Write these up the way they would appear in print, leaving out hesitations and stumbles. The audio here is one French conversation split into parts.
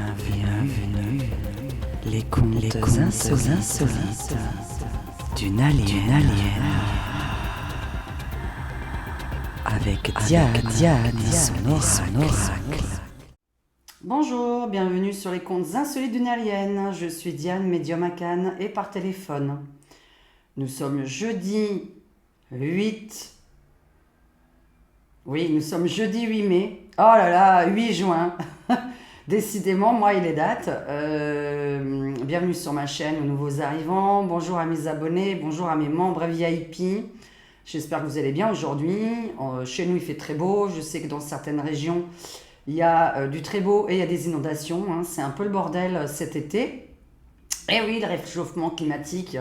Bienvenue. Les contes insolites d'une alien. Avec Diane et son oracle. Bonjour, bienvenue sur les contes insolites d'une alien. Je suis Diane, médium à Cannes et par téléphone. Nous sommes jeudi 8... Oui, nous sommes jeudi 8 mai. Oh là là, 8 juin. Décidément, moi, il est date. Bienvenue sur ma chaîne aux nouveaux arrivants. Bonjour à mes abonnés, bonjour à mes membres VIP. J'espère que vous allez bien aujourd'hui. Chez nous, il fait très beau. Je sais que dans certaines régions, il y a du très beau et il y a des inondations. C'est un peu le bordel cet été. Et oui, le réchauffement climatique,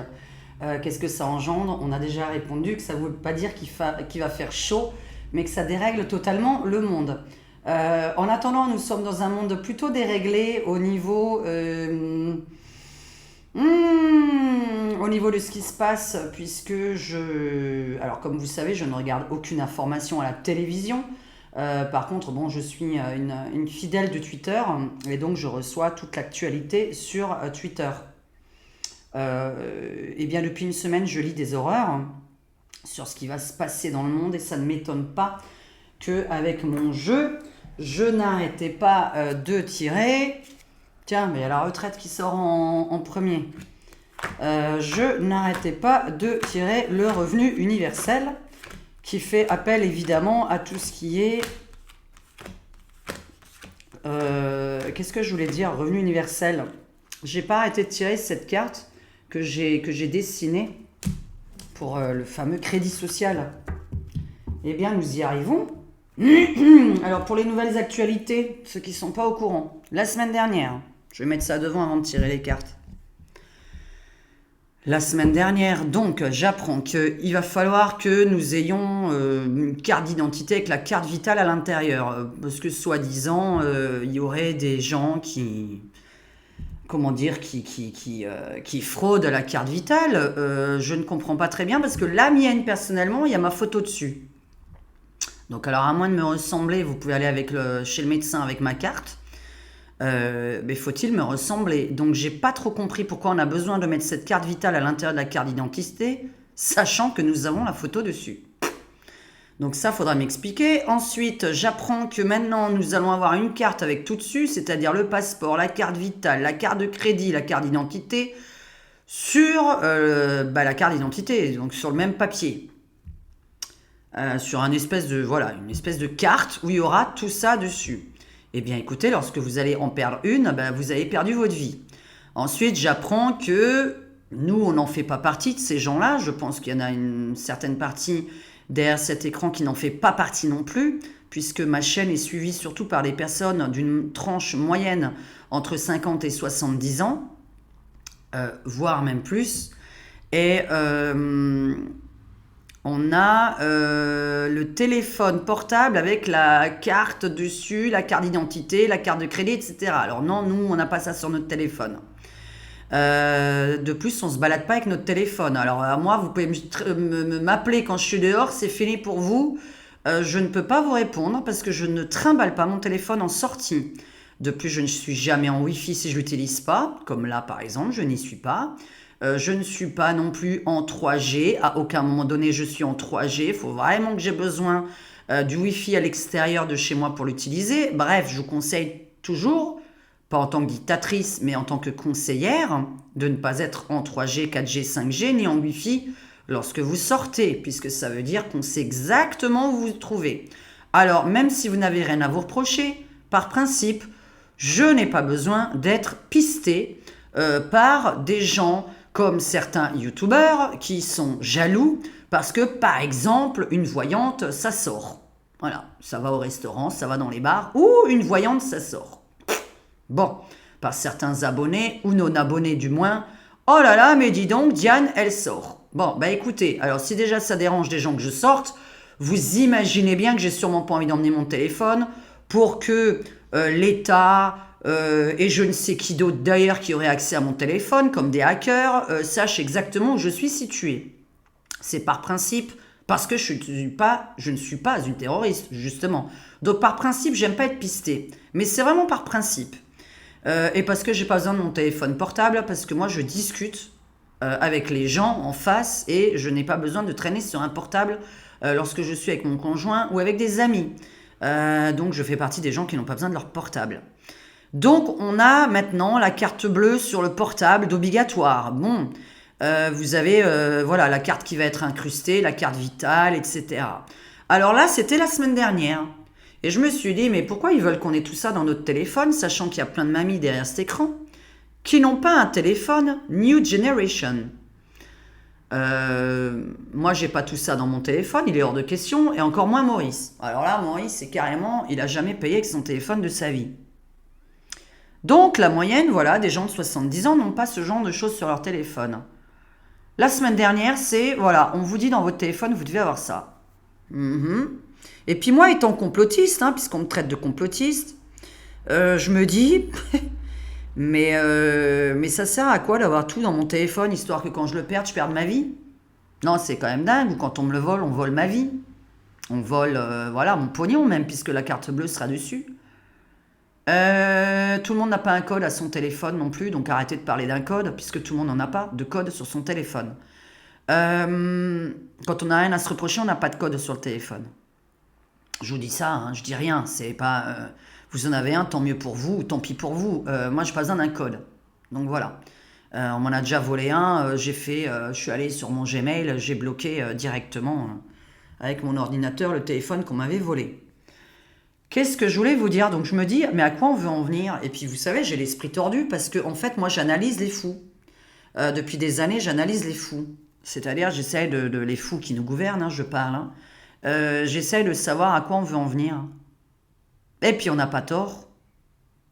qu'est-ce que ça engendre? On a déjà répondu que ça ne veut pas dire qu'il va faire chaud, mais que ça dérègle totalement le monde. En attendant, nous sommes dans un monde plutôt déréglé au niveau de ce qui se passe, puisque alors comme vous savez, je ne regarde aucune information à la télévision. Par contre, bon, je suis une fidèle de Twitter, et donc je reçois toute l'actualité sur Twitter. Et bien depuis une semaine, je lis des horreurs sur ce qui va se passer dans le monde, et ça ne m'étonne pas qu'avec mon jeu, je n'arrêtais pas de tirer. Tiens, mais il y a la retraite qui sort en premier. Je n'arrêtais pas de tirer le revenu universel, qui fait appel évidemment à tout ce qui est... qu'est-ce que je voulais dire, revenu universel? J'ai pas arrêté de tirer cette carte que j'ai dessinée pour le fameux crédit social. Eh bien, nous y arrivons. Alors, pour les nouvelles actualités, ceux qui ne sont pas au courant, la semaine dernière, je vais mettre ça devant avant de tirer les cartes. La semaine dernière, donc, j'apprends qu'il va falloir que nous ayons une carte d'identité avec la carte vitale à l'intérieur. Parce que, soi-disant, il y aurait des gens qui fraudent la carte vitale. Je ne comprends pas très bien parce que la mienne, personnellement, il y a ma photo dessus. Donc, alors, à moins de me ressembler, vous pouvez aller chez le médecin avec ma carte. Mais faut-il me ressembler? Donc, j'ai pas trop compris pourquoi on a besoin de mettre cette carte vitale à l'intérieur de la carte d'identité, sachant que nous avons la photo dessus. Donc ça, faudra m'expliquer. Ensuite, j'apprends que maintenant, nous allons avoir une carte avec tout dessus, c'est-à-dire le passeport, la carte vitale, la carte de crédit, la carte d'identité, sur la carte d'identité, donc sur le même papier. Sur une espèce de carte où il y aura tout ça dessus. Eh bien, écoutez, lorsque vous allez en perdre une, vous avez perdu votre vie. Ensuite, j'apprends que nous, on n'en fait pas partie de ces gens-là. Je pense qu'il y en a une certaine partie derrière cet écran qui n'en fait pas partie non plus, puisque ma chaîne est suivie surtout par des personnes d'une tranche moyenne entre 50 et 70 ans, voire même plus. Et on a le téléphone portable avec la carte dessus, la carte d'identité, la carte de crédit, etc. Alors non, nous, on n'a pas ça sur notre téléphone. De plus, on ne se balade pas avec notre téléphone. Alors moi, vous pouvez m'appeler quand je suis dehors, c'est fini pour vous. Je ne peux pas vous répondre parce que je ne trimballe pas mon téléphone en sortie. De plus, je ne suis jamais en Wi-Fi si je ne l'utilise pas. Comme là, par exemple, je n'y suis pas. Je ne suis pas non plus en 3G. À aucun moment donné, je suis en 3G. Il faut vraiment que j'ai besoin du Wi-Fi à l'extérieur de chez moi pour l'utiliser. Bref, je vous conseille toujours, pas en tant que dictatrice, mais en tant que conseillère, de ne pas être en 3G, 4G, 5G, ni en Wi-Fi lorsque vous sortez, puisque ça veut dire qu'on sait exactement où vous vous trouvez. Alors, même si vous n'avez rien à vous reprocher, par principe, je n'ai pas besoin d'être pisté par des gens comme certains youtubeurs qui sont jaloux parce que, par exemple, une voyante, ça sort. Voilà, ça va au restaurant, ça va dans les bars, ou une voyante, ça sort. Bon, par certains abonnés, ou non-abonnés du moins, oh là là, mais dis donc, Diane, elle sort. Bon, écoutez, alors si déjà ça dérange des gens que je sorte, vous imaginez bien que j'ai sûrement pas envie d'emmener mon téléphone pour que l'État... et je ne sais qui d'autre d'ailleurs qui aurait accès à mon téléphone, comme des hackers, sachent exactement où je suis située. C'est par principe, parce que je ne suis pas une terroriste, justement. Donc par principe, j'aime pas être pistée. Mais c'est vraiment par principe. Et parce que j'ai pas besoin de mon téléphone portable, parce que moi je discute avec les gens en face et je n'ai pas besoin de traîner sur un portable lorsque je suis avec mon conjoint ou avec des amis. Donc je fais partie des gens qui n'ont pas besoin de leur portable. Donc on a maintenant la carte bleue sur le portable d'obligatoire. Bon, vous avez voilà, la carte qui va être incrustée, la carte vitale, etc. Alors là, c'était la semaine dernière. Et je me suis dit, mais pourquoi ils veulent qu'on ait tout ça dans notre téléphone, sachant qu'il y a plein de mamies derrière cet écran qui n'ont pas un téléphone New Generation. Moi, j'ai pas tout ça dans mon téléphone, il est hors de question, et encore moins Maurice. Alors là, Maurice, c'est carrément, il a jamais payé avec son téléphone de sa vie. Donc, la moyenne, voilà, des gens de 70 ans n'ont pas ce genre de choses sur leur téléphone. La semaine dernière, c'est, voilà, on vous dit dans votre téléphone, vous devez avoir ça. Et puis moi, étant complotiste, puisqu'on me traite de complotiste, je me dis, mais ça sert à quoi d'avoir tout dans mon téléphone, histoire que quand je le perde, je perde ma vie? Non, c'est quand même dingue, ou quand on me le vole, on vole ma vie. On vole, voilà, mon pognon même, puisque la carte bleue sera dessus. Tout le monde n'a pas un code à son téléphone non plus, donc arrêtez de parler d'un code, puisque tout le monde n'en a pas de code sur son téléphone. Quand on n'a rien à se reprocher, on n'a pas de code sur le téléphone. Je vous dis ça, je dis rien, c'est pas... vous en avez un, tant mieux pour vous, tant pis pour vous. Moi, j'ai pas besoin d'un code. Donc voilà. On m'en a déjà volé un, je suis allé sur mon Gmail, j'ai bloqué directement avec mon ordinateur le téléphone qu'on m'avait volé. Qu'est-ce que je voulais vous dire? Donc je me dis, mais à quoi on veut en venir? Et puis vous savez, j'ai l'esprit tordu parce que en fait, moi, j'analyse les fous. Depuis des années, j'analyse les fous. C'est-à-dire, j'essaie de les fous qui nous gouvernent, je parle. J'essaie de savoir à quoi on veut en venir. Et puis on n'a pas tort.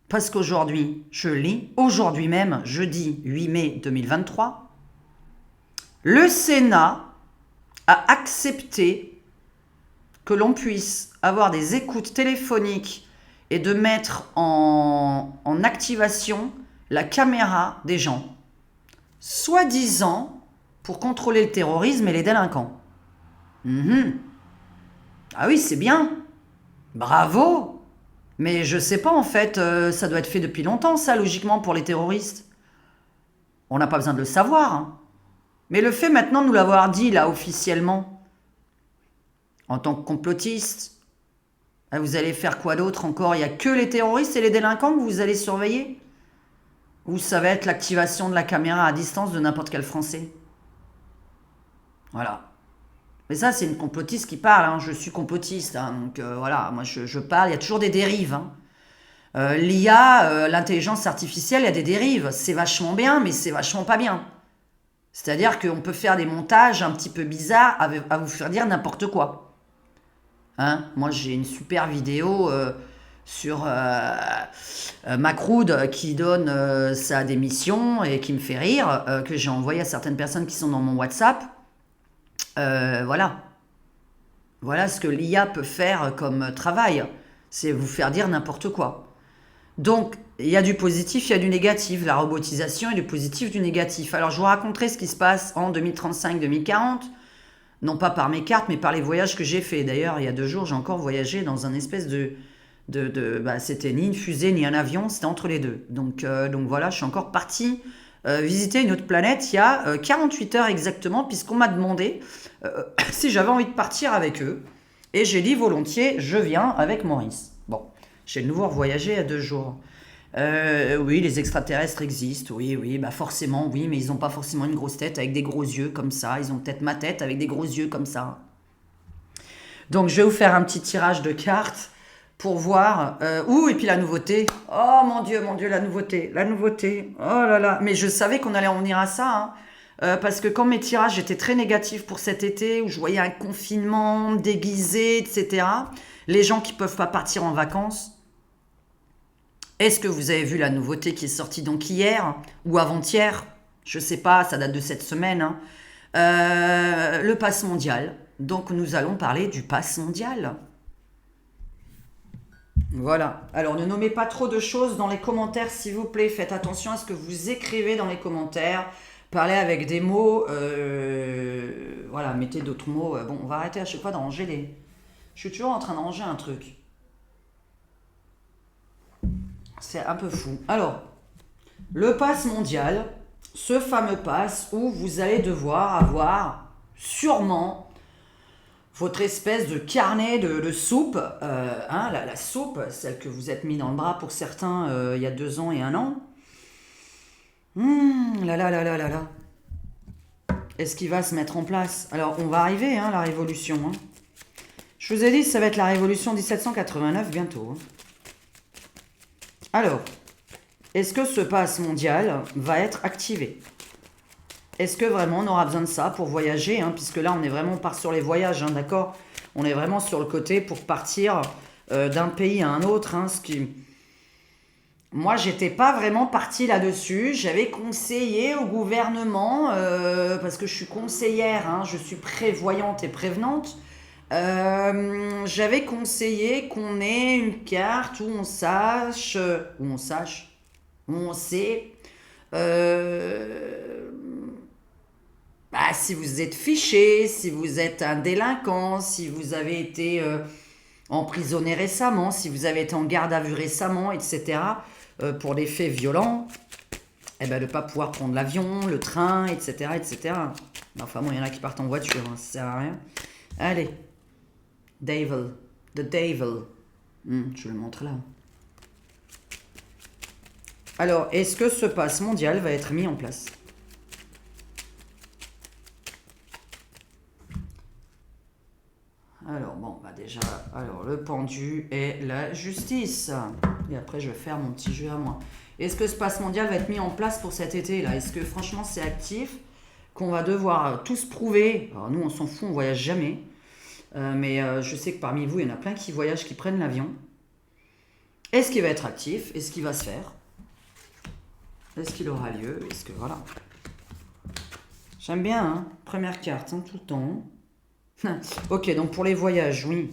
Parce qu'aujourd'hui, je lis, aujourd'hui même, jeudi 8 mai 2023, le Sénat a accepté que l'on puisse avoir des écoutes téléphoniques et de mettre en activation la caméra des gens, soi-disant pour contrôler le terrorisme et les délinquants. Ah oui, c'est bien. Bravo. Mais je sais pas, en fait, ça doit être fait depuis longtemps, ça, logiquement, pour les terroristes. On n'a pas besoin de le savoir. Mais le fait maintenant de nous l'avoir dit, là, officiellement, en tant que complotiste, vous allez faire quoi d'autre encore? Il n'y a que les terroristes et les délinquants que vous allez surveiller? Ou ça va être l'activation de la caméra à distance de n'importe quel Français? Voilà. Mais ça, c'est une complotiste qui parle, je suis complotiste, donc voilà, moi je parle, il y a toujours des dérives. L'IA, l'intelligence artificielle, il y a des dérives, c'est vachement bien, mais c'est vachement pas bien. C'est-à-dire qu'on peut faire des montages un petit peu bizarres à vous faire dire n'importe quoi. Moi j'ai une super vidéo sur Macroud qui donne sa démission et qui me fait rire, que j'ai envoyé à certaines personnes qui sont dans mon WhatsApp. Voilà. Voilà ce que l'IA peut faire comme travail. C'est vous faire dire n'importe quoi. Donc, il y a du positif, il y a du négatif. La robotisation, il y a du positif, du négatif. Alors, je vous raconterai ce qui se passe en 2035-2040. Non pas par mes cartes, mais par les voyages que j'ai faits. D'ailleurs, il y a 2 jours, j'ai encore voyagé dans un espèce de c'était ni une fusée, ni un avion, c'était entre les deux. Donc voilà, je suis encore partie visiter une autre planète il y a 48 heures exactement, puisqu'on m'a demandé si j'avais envie de partir avec eux. Et j'ai dit volontiers, je viens avec Maurice. Bon, j'ai de nouveau voyagé à 2 jours. Oui, les extraterrestres existent, oui, forcément, oui, mais ils n'ont pas forcément une grosse tête avec des gros yeux comme ça. Ils ont peut-être ma tête avec des gros yeux comme ça. Donc, je vais vous faire un petit tirage de cartes pour voir. Et puis la nouveauté. Oh mon Dieu, la nouveauté. Oh là là. Mais je savais qu'on allait en venir à ça. Parce que quand mes tirages étaient très négatifs pour cet été, où je voyais un confinement déguisé, etc., les gens qui ne peuvent pas partir en vacances. Est-ce que vous avez vu la nouveauté qui est sortie donc hier ou avant-hier? Je ne sais pas, ça date de cette semaine. Le pass mondial. Donc nous allons parler du pass mondial. Voilà. Alors ne nommez pas trop de choses dans les commentaires, s'il vous plaît. Faites attention à ce que vous écrivez dans les commentaires. Parlez avec des mots. Voilà, mettez d'autres mots. Bon, on va arrêter à chaque fois de ranger les... Je suis toujours en train de ranger un truc. C'est un peu fou. Alors, le pass mondial, ce fameux pass où vous allez devoir avoir sûrement votre espèce de carnet de soupe, la soupe, celle que vous êtes mis dans le bras pour certains il y a 2 ans et 1 an. Là là là là là là. Est-ce qu'il va se mettre en place? Alors, on va arriver, la révolution. Je vous ai dit, ça va être la révolution 1789 bientôt. Alors, est-ce que ce pass mondial va être activé? Est-ce que vraiment on aura besoin de ça pour voyager, puisque là, on part sur les voyages, d'accord? On est vraiment sur le côté pour partir d'un pays à un autre, Moi, j'étais pas vraiment partie là-dessus. J'avais conseillé au gouvernement, parce que je suis conseillère, je suis prévoyante et prévenante. J'avais conseillé qu'on ait une carte où on sait, si vous êtes fiché, si vous êtes un délinquant, si vous avez été emprisonné récemment, si vous avez été en garde à vue récemment, etc., pour des faits violents, de ne pas pouvoir prendre l'avion, le train, etc., etc. Enfin bon, il y en a qui partent en voiture, ça sert à rien. Allez. The Devil. Je le montre là. Alors, est-ce que ce pass mondial va être mis en place? Alors, bon, déjà, le pendu et la justice. Et après, je vais faire mon petit jeu à moi. Est-ce que ce pass mondial va être mis en place pour cet été, là? Est-ce que, franchement, c'est actif? Qu'on va devoir tous prouver? Alors, nous, on s'en fout, on voyage jamais. Mais je sais que parmi vous, il y en a plein qui voyagent, qui prennent l'avion. Est-ce qu'il va être actif? Est-ce qu'il va se faire? Est-ce qu'il aura lieu? Est-ce que... Voilà. J'aime bien, première carte, tout le temps. Ok, donc pour les voyages, oui.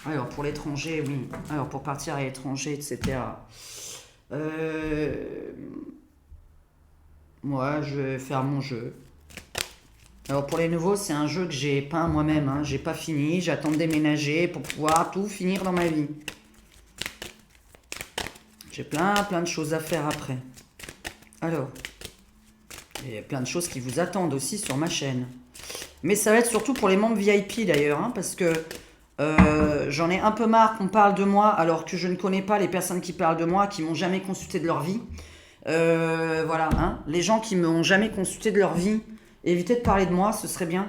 Alors, pour l'étranger, oui. Alors, pour partir à l'étranger, etc. Moi, je vais faire mon jeu. Alors, pour les nouveaux, c'est un jeu que j'ai peint moi-même. J'ai pas fini. J'attends de déménager pour pouvoir tout finir dans ma vie. J'ai plein de choses à faire après. Alors, il y a plein de choses qui vous attendent aussi sur ma chaîne. Mais ça va être surtout pour les membres VIP d'ailleurs, parce que j'en ai un peu marre qu'on parle de moi alors que je ne connais pas les personnes qui parlent de moi, qui m'ont jamais consulté de leur vie. Voilà, les gens qui m'ont jamais consulté de leur vie, évitez de parler de moi, ce serait bien.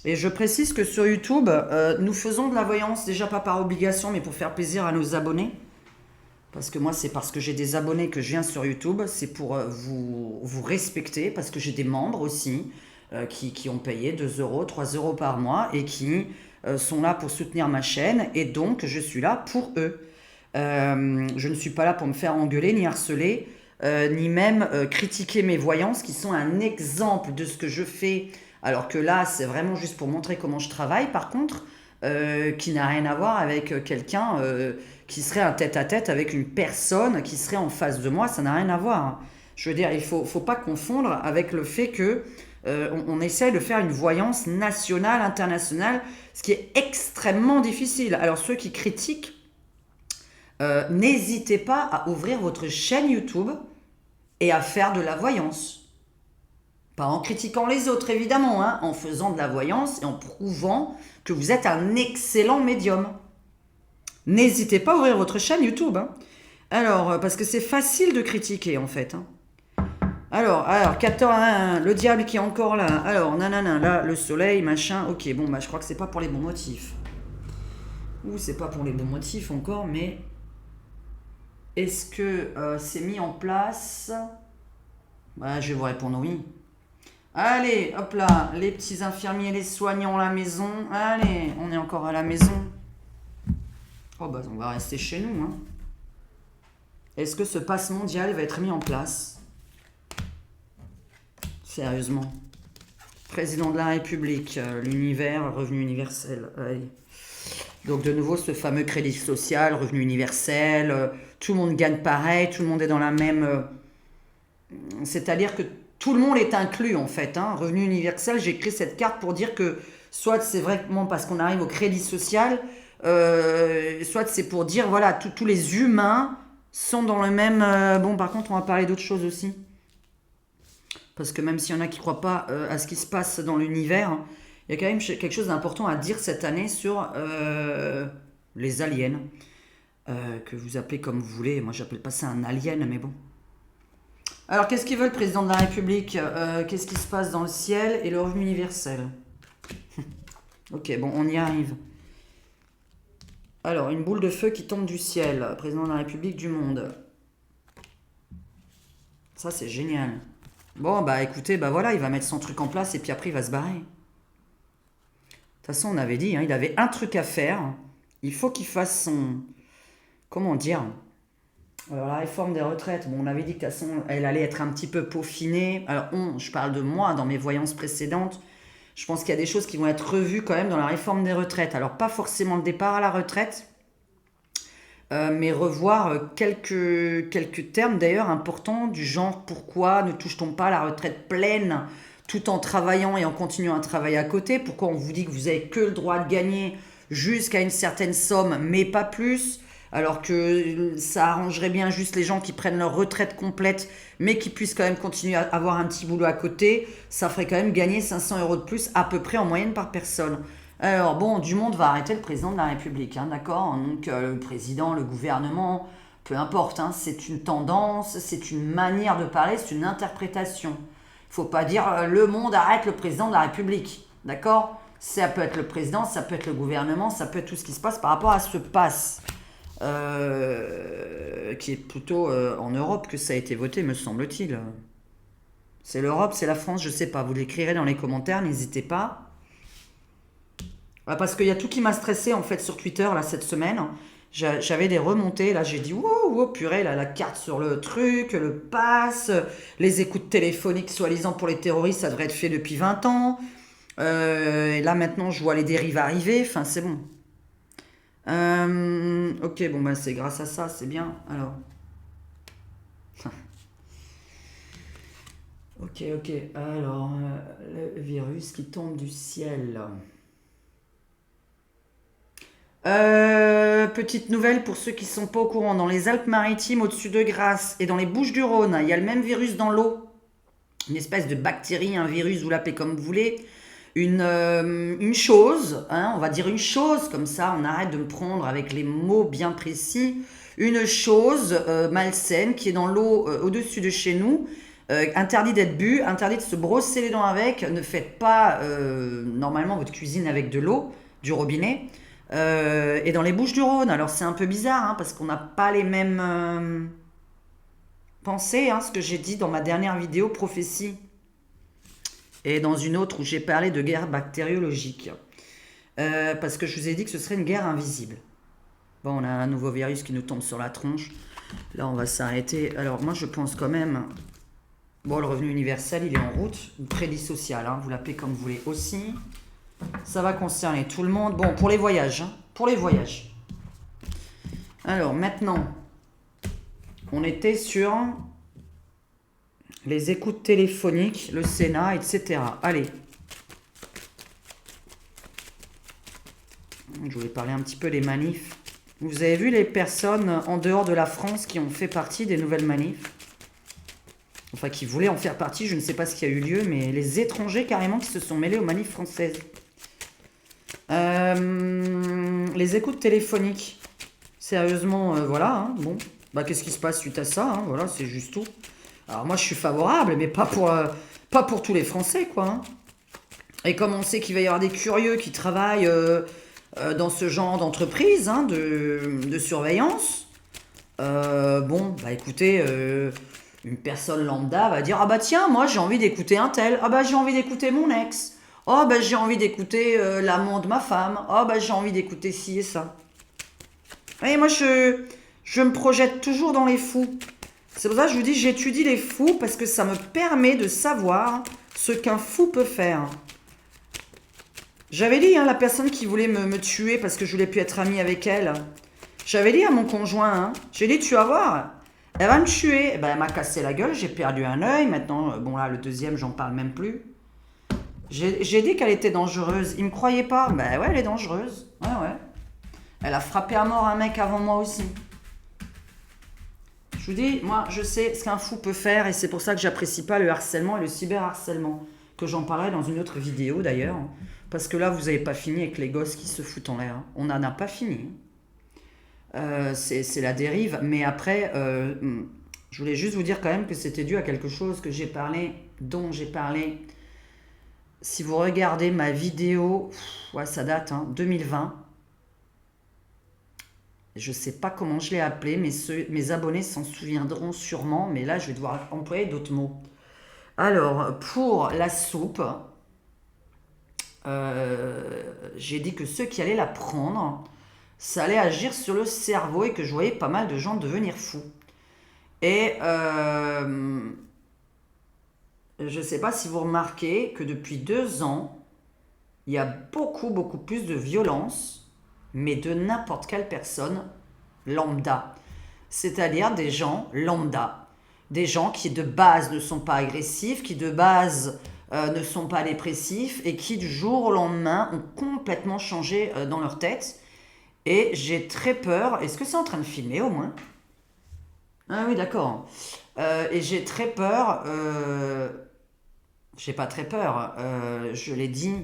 Et je précise que sur YouTube, nous faisons de la voyance, déjà pas par obligation, mais pour faire plaisir à nos abonnés. Parce que moi, c'est parce que j'ai des abonnés que je viens sur YouTube, c'est pour vous respecter, parce que j'ai des membres aussi qui ont payé 2 €, 3 € par mois et qui sont là pour soutenir ma chaîne, et donc je suis là pour eux. Je ne suis pas là pour me faire engueuler, ni harceler, ni même critiquer mes voyances, qui sont un exemple de ce que je fais, alors que là, c'est vraiment juste pour montrer comment je travaille, par contre, qui n'a rien à voir avec quelqu'un qui serait un tête-à-tête avec une personne qui serait en face de moi, ça n'a rien à voir. Je veux dire, il faut pas confondre avec le fait que on essaie de faire une voyance nationale, internationale, ce qui est extrêmement difficile. Alors ceux qui critiquent, n'hésitez pas à ouvrir votre chaîne YouTube et à faire de la voyance. Pas en critiquant les autres évidemment, en faisant de la voyance et en prouvant que vous êtes un excellent médium. N'hésitez pas à ouvrir votre chaîne YouTube. Alors, parce que c'est facile de critiquer en fait. Alors, 14, le diable qui est encore là. Alors, nanana, là, le soleil, machin. Ok, bon, je crois que c'est pas pour les bons motifs. Ou c'est pas pour les bons motifs encore, mais est-ce que c'est mis en place? Je vais vous répondre oui. Allez, hop là, les petits infirmiers, les soignants à la maison. Allez, on est encore à la maison. Oh on va rester chez nous. Est-ce que ce pass mondial va être mis en place? Sérieusement. Président de la République, l'univers, revenu universel. Allez. Donc de nouveau, ce fameux crédit social, revenu universel, tout le monde gagne pareil, tout le monde est dans la même... c'est-à-dire que tout le monde est inclus en fait. Revenu universel, j'ai écrit cette carte pour dire que soit c'est vraiment parce qu'on arrive au crédit social, soit c'est pour dire, voilà, tous les humains sont dans le même... bon, par contre, on va parler d'autre chose aussi. Parce que même s'il y en a qui ne croient pas à ce qui se passe dans l'univers, il y a quand même quelque chose d'important à dire cette année sur les aliens, que vous appelez comme vous voulez. Moi, j'appelle pas ça un alien, mais bon. Alors, qu'est-ce qu'il veut le président de la République? Qu'est-ce qui se passe dans le ciel et le revenu universel? Ok, bon, on y arrive. Alors, une boule de feu qui tombe du ciel, président de la République du monde. Ça, c'est génial. Bon, bah écoutez, bah voilà, il va mettre son truc en place et puis après, il va se barrer. De toute façon, on avait dit, hein, il avait un truc à faire. Il faut qu'il fasse son... Comment dire? Alors, la réforme des retraites, bon, on avait dit que de toute façon, elle allait être un petit peu peaufinée. Alors, je parle de moi, dans mes voyances précédentes. Je pense qu'il y a des choses qui vont être revues quand même dans la réforme des retraites. Alors, pas forcément le départ à la retraite, mais revoir quelques termes d'ailleurs importants du genre pourquoi ne touche-t-on pas à la retraite pleine tout en travaillant et en continuant à travailler à côté? Pourquoi on vous dit que vous avez que le droit de gagner jusqu'à une certaine somme, mais pas plus? Alors que ça arrangerait bien juste les gens qui prennent leur retraite complète, mais qui puissent quand même continuer à avoir un petit boulot à côté. Ça ferait quand même gagner 500 € de plus à peu près en moyenne par personne. Alors bon, du monde va arrêter le président de la République, hein, d'accord? Donc le président, le gouvernement, peu importe, hein, c'est une tendance, c'est une manière de parler, c'est une interprétation. Il ne faut pas dire le monde arrête le président de la République, d'accord? Ça peut être le président, ça peut être le gouvernement, ça peut être tout ce qui se passe par rapport à ce pass. Qui est plutôt en Europe que ça a été voté, me semble-t-il. C'est l'Europe, c'est la France, je sais pas. Vous l'écrirez dans les commentaires, n'hésitez pas. Parce qu'il y a tout qui m'a stressé en fait sur Twitter là cette semaine. J'avais des remontées, là j'ai dit wow, purée, là, la carte sur le truc, le pass, les écoutes téléphoniques soi-disant pour les terroristes, ça devrait être fait depuis 20 ans. Et là maintenant je vois les dérives arriver, enfin c'est bon. Ok, bon, bah, c'est grâce à ça, c'est bien. Alors. Ok. Alors, le virus qui tombe du ciel. Petite nouvelle pour ceux qui ne sont pas au courant. Dans les Alpes-Maritimes, au-dessus de Grasse et dans les Bouches-du-Rhône, il y a le même virus dans l'eau. Une espèce de bactérie, un virus, vous l'appelez comme vous voulez. Une chose, hein, on va dire une chose, comme ça on arrête de me prendre avec les mots bien précis, une chose malsaine qui est dans l'eau au-dessus de chez nous, interdit d'être bu, interdit de se brosser les dents avec, ne faites pas normalement votre cuisine avec de l'eau, du robinet, et dans les Bouches-du-Rhône, alors c'est un peu bizarre, hein, parce qu'on n'a pas les mêmes pensées, hein, ce que j'ai dit dans ma dernière vidéo prophétie. Et dans une autre où j'ai parlé de guerre bactériologique. Parce que je vous ai dit que ce serait une guerre invisible. Bon, on a un nouveau virus qui nous tombe sur la tronche. Là, on va s'arrêter. Alors, moi, je pense quand même... Bon, le revenu universel, il est en route. Une crédit social, hein, vous l'appelez comme vous voulez aussi. Ça va concerner tout le monde. Bon, pour les voyages. Hein, pour les voyages. Alors, maintenant, on était sur... les écoutes téléphoniques, le Sénat, etc. Allez. Je voulais parler un petit peu des manifs. Vous avez vu les personnes en dehors de la France qui ont fait partie des nouvelles manifs? Enfin, qui voulaient en faire partie, je ne sais pas ce qui a eu lieu, mais les étrangers carrément qui se sont mêlés aux manifs françaises. Les écoutes téléphoniques. Sérieusement, voilà, hein, bon. Bah, qu'est-ce qui se passe suite à ça, hein, voilà, c'est juste tout. Alors moi je suis favorable, mais pas pour tous les Français, quoi. Hein. Et comme on sait qu'il va y avoir des curieux qui travaillent dans ce genre d'entreprise, hein, de surveillance, bon, bah écoutez, une personne lambda va dire « Ah bah tiens, moi j'ai envie d'écouter un tel, ah bah j'ai envie d'écouter mon ex, oh bah j'ai envie d'écouter l'amant de ma femme, oh bah j'ai envie d'écouter ci et ça. » Et moi je me projette toujours dans les fous. C'est pour ça que je vous dis, j'étudie les fous parce que ça me permet de savoir ce qu'un fou peut faire. J'avais dit, hein, la personne qui voulait me tuer parce que je voulais plus être amie avec elle. J'avais dit à mon conjoint, hein, j'ai dit, tu vas voir, elle va me tuer. Eh ben, elle m'a cassé la gueule, j'ai perdu un œil. Maintenant, bon là, le deuxième, j'en parle même plus. J'ai dit qu'elle était dangereuse. Il me croyait pas. Ben ouais, elle est dangereuse. Ouais. Elle a frappé à mort un mec avant moi aussi. Je vous dis, moi, je sais ce qu'un fou peut faire et c'est pour ça que j'apprécie pas le harcèlement et le cyberharcèlement. Que j'en parlerai dans une autre vidéo d'ailleurs. Parce que là, vous n'avez pas fini avec les gosses qui se foutent en l'air. On n'en a pas fini. C'est la dérive. Mais après, je voulais juste vous dire quand même que c'était dû à quelque chose que j'ai parlé, dont j'ai parlé. Si vous regardez ma vidéo, ouais, ça date, 2020. Je ne sais pas comment je l'ai appelé, mais mes abonnés s'en souviendront sûrement. Mais là, je vais devoir employer d'autres mots. Alors, pour la soupe, j'ai dit que ceux qui allaient la prendre, ça allait agir sur le cerveau et que je voyais pas mal de gens devenir fous. Et je ne sais pas si vous remarquez que depuis 2 ans, il y a beaucoup, beaucoup plus de violence, mais de n'importe quelle personne lambda. C'est-à-dire des gens lambda. Des gens qui de base ne sont pas agressifs, qui de base ne sont pas dépressifs et qui du jour au lendemain ont complètement changé dans leur tête. Et j'ai très peur. Est-ce que c'est en train de filmer au moins? Ah oui, d'accord. Et j'ai très peur. J'ai pas très peur. Je l'ai dit.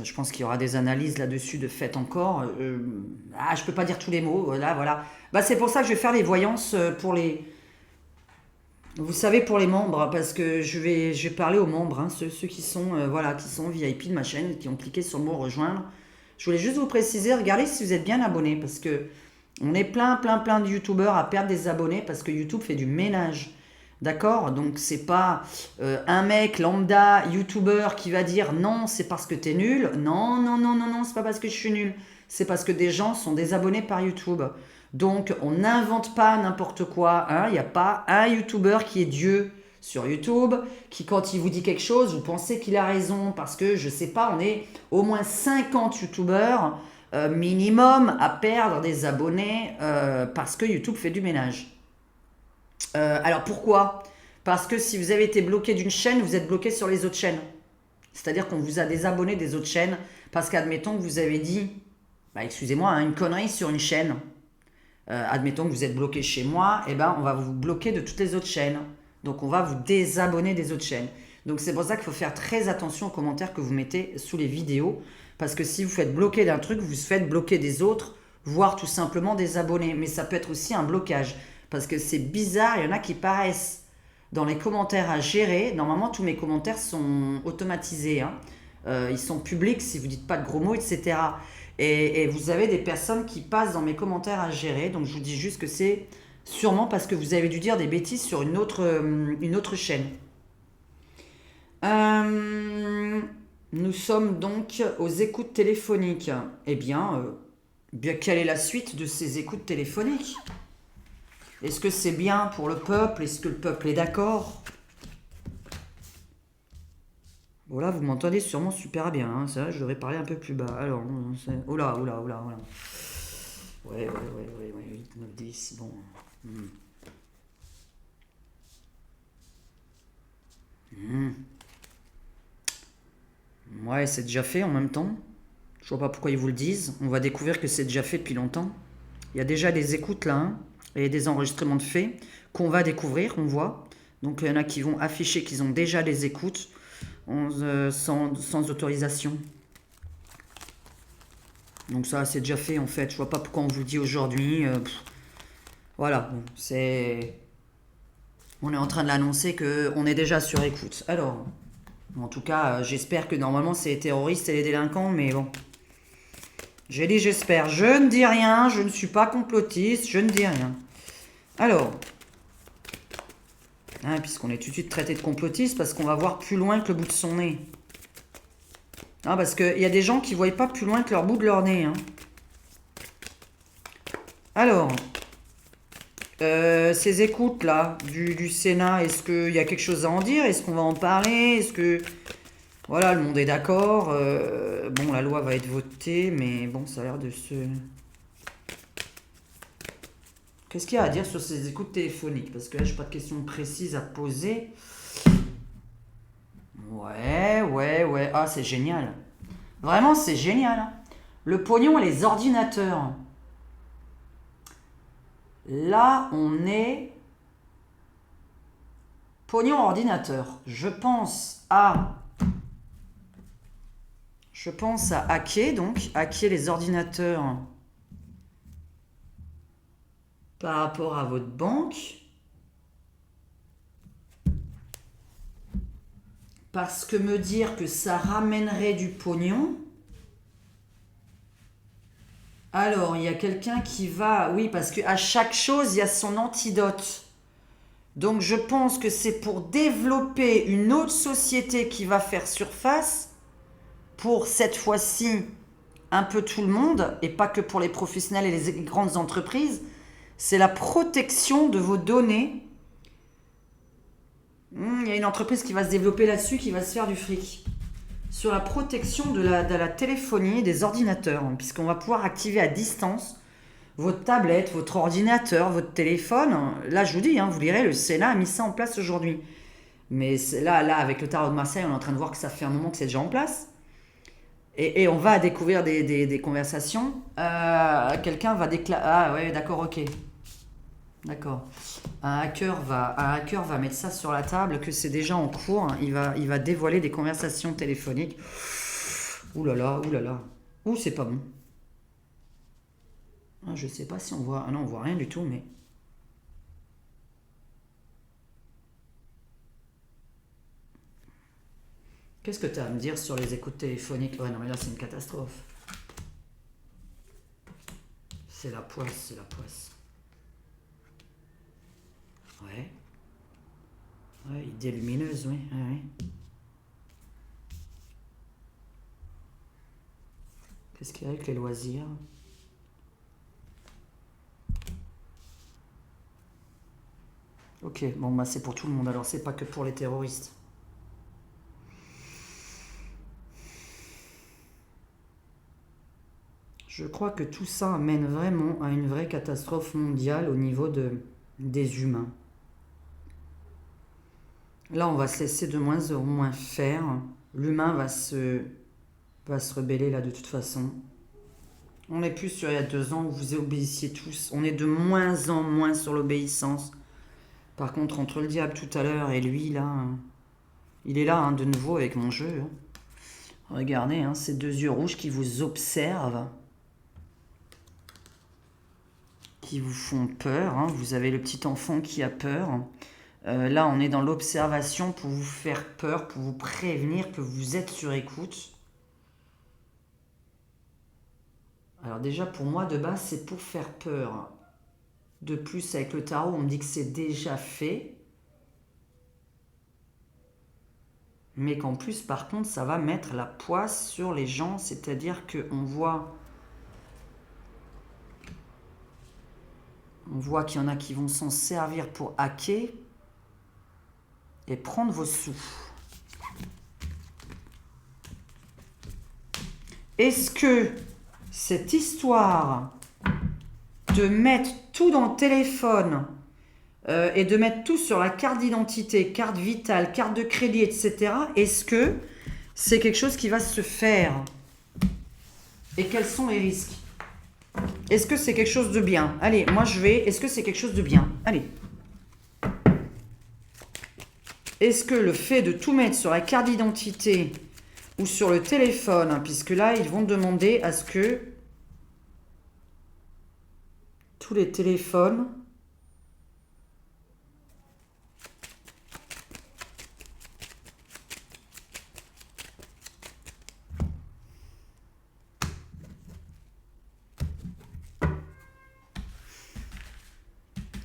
Je pense qu'il y aura des analyses là-dessus de fait encore. Je peux pas dire tous les mots. Là, voilà. Bah, c'est pour ça que je vais faire les voyances pour les. Vous savez, pour les membres, parce que je vais parler aux membres, ceux qui sont qui sont VIP de ma chaîne, qui ont cliqué sur le mot rejoindre. Je voulais juste vous préciser, regardez si vous êtes bien abonné, parce que on est plein de youtubeurs à perdre des abonnés parce que YouTube fait du ménage. D'accord? Donc c'est pas un mec lambda youtubeur qui va dire non, c'est parce que t'es nul. Non, c'est pas parce que je suis nul. C'est parce que des gens sont désabonnés par YouTube. Donc on n'invente pas n'importe quoi. Il n'y a pas un youtubeur qui est Dieu sur YouTube, qui quand il vous dit quelque chose, vous pensez qu'il a raison. Parce que je sais pas, on est au moins 50 youtubeurs minimum à perdre des abonnés parce que YouTube fait du ménage. Alors pourquoi? Parce que si vous avez été bloqué d'une chaîne, vous êtes bloqué sur les autres chaînes. C'est-à-dire qu'on vous a désabonné des autres chaînes parce qu'admettons que vous avez dit, excusez-moi, une connerie sur une chaîne. Admettons que vous êtes bloqué chez moi, on va vous bloquer de toutes les autres chaînes. Donc on va vous désabonner des autres chaînes. Donc c'est pour ça qu'il faut faire très attention aux commentaires que vous mettez sous les vidéos. Parce que si vous faites bloquer d'un truc, vous vous faites bloquer des autres, voire tout simplement des abonnés. Mais ça peut être aussi un blocage. Parce que c'est bizarre, il y en a qui paraissent dans les commentaires à gérer. Normalement, tous mes commentaires sont automatisés. Ils sont publics si vous ne dites pas de gros mots, etc. Et vous avez des personnes qui passent dans mes commentaires à gérer. Donc, je vous dis juste que c'est sûrement parce que vous avez dû dire des bêtises sur une autre chaîne. Nous sommes donc aux écoutes téléphoniques. Quelle est la suite de ces écoutes téléphoniques? Est-ce que c'est bien pour le peuple? Est-ce que le peuple est d'accord? Voilà, vous m'entendez sûrement super bien. Ça, je devrais parler un peu plus bas. Alors, oh là. Ouais. 8, 9, 10, bon. Ouais, c'est déjà fait en même temps. Je vois pas pourquoi ils vous le disent. On va découvrir que c'est déjà fait depuis longtemps. Il y a déjà des écoutes là, et des enregistrements de faits qu'on va découvrir, on voit. Donc il y en a qui vont afficher qu'ils ont déjà des écoutes sans autorisation. Donc ça, c'est déjà fait en fait. Je vois pas pourquoi on vous le dit aujourd'hui. Voilà, on est en train de l'annoncer qu'on est déjà sur écoute. Alors, en tout cas, j'espère que normalement c'est les terroristes et les délinquants, mais bon. J'ai dit j'espère. Je ne dis rien, je ne suis pas complotiste, je ne dis rien. Alors, puisqu'on est tout de suite traité de complotiste, parce qu'on va voir plus loin que le bout de son nez. Parce qu'il y a des gens qui ne voient pas plus loin que leur bout de leur nez. Alors, ces écoutes-là du Sénat, est-ce qu'il y a quelque chose à en dire? Est-ce qu'on va en parler? Est-ce que... Voilà, le monde est d'accord. La loi va être votée, mais bon, ça a l'air de se... Qu'est-ce qu'il y a à dire sur ces écoutes téléphoniques? Parce que là, je n'ai pas de questions précises à poser. Ouais. C'est génial. Vraiment, c'est génial. Hein. Le pognon et les ordinateurs. Là, on est... Pognon ordinateur. Je pense à hacker, donc. Hacker les ordinateurs par rapport à votre banque. Parce que me dire que ça ramènerait du pognon... Alors, il y a quelqu'un qui va... Oui, parce qu'à chaque chose, il y a son antidote. Donc, je pense que c'est pour développer une autre société qui va faire surface pour, cette fois-ci, un peu tout le monde, et pas que pour les professionnels et les grandes entreprises. C'est la protection de vos données. Il y a une entreprise qui va se développer là-dessus, qui va se faire du fric. Sur la protection de la téléphonie et des ordinateurs, hein, puisqu'on va pouvoir activer à distance votre tablette, votre ordinateur, votre téléphone. Là, je vous dis, hein, vous lirez, le Sénat a mis ça en place aujourd'hui. Mais là, avec le tarot de Marseille, on est en train de voir que ça fait un moment que c'est déjà en place. Et on va découvrir des conversations. Quelqu'un va déclarer... Ah ouais, d'accord, ok. D'accord. Un hacker va mettre ça sur la table, que c'est déjà en cours. Il va dévoiler des conversations téléphoniques. Ouh là là, ouh là là. Ouh, c'est pas bon. Ah, je sais pas si on voit... Ah non, on voit rien du tout, mais... Qu'est-ce que tu as à me dire sur les écoutes téléphoniques? Ouais, non, mais là, c'est une catastrophe. C'est la poisse, c'est la poisse. Ouais. Ouais, idée lumineuse, oui. Ouais, ouais. Qu'est-ce qu'il y a avec les loisirs? Ok, bon, bah c'est pour tout le monde, alors c'est pas que pour les terroristes. Je crois que tout ça amène vraiment à une vraie catastrophe mondiale au niveau des humains. Là, on va se laisser de moins en moins faire. L'humain va se rebeller là de toute façon. On n'est plus sur il y a 2 ans où vous obéissiez tous. On est de moins en moins sur l'obéissance. Par contre, entre le diable tout à l'heure et lui, là, il est là hein, de nouveau avec mon jeu. Hein. Regardez, hein, ces 2 yeux rouges qui vous observent, qui vous font peur. Hein. Vous avez le petit enfant qui a peur. Là, on est dans l'observation pour vous faire peur, pour vous prévenir que vous êtes sur écoute. Alors déjà, pour moi, de base, c'est pour faire peur. De plus, avec le tarot, on me dit que c'est déjà fait. Mais qu'en plus, par contre, ça va mettre la poisse sur les gens. C'est-à-dire qu'on voit... On voit qu'il y en a qui vont s'en servir pour hacker et prendre vos sous. Est-ce que cette histoire de mettre tout dans le téléphone et de mettre tout sur la carte d'identité, carte vitale, carte de crédit, etc., est-ce que c'est quelque chose qui va se faire? Et quels sont les risques? Est-ce que c'est quelque chose de bien? Allez, moi je vais... Est-ce que c'est quelque chose de bien? Allez. Est-ce que le fait de tout mettre sur la carte d'identité ou sur le téléphone, hein, puisque là, ils vont demander à ce que tous les téléphones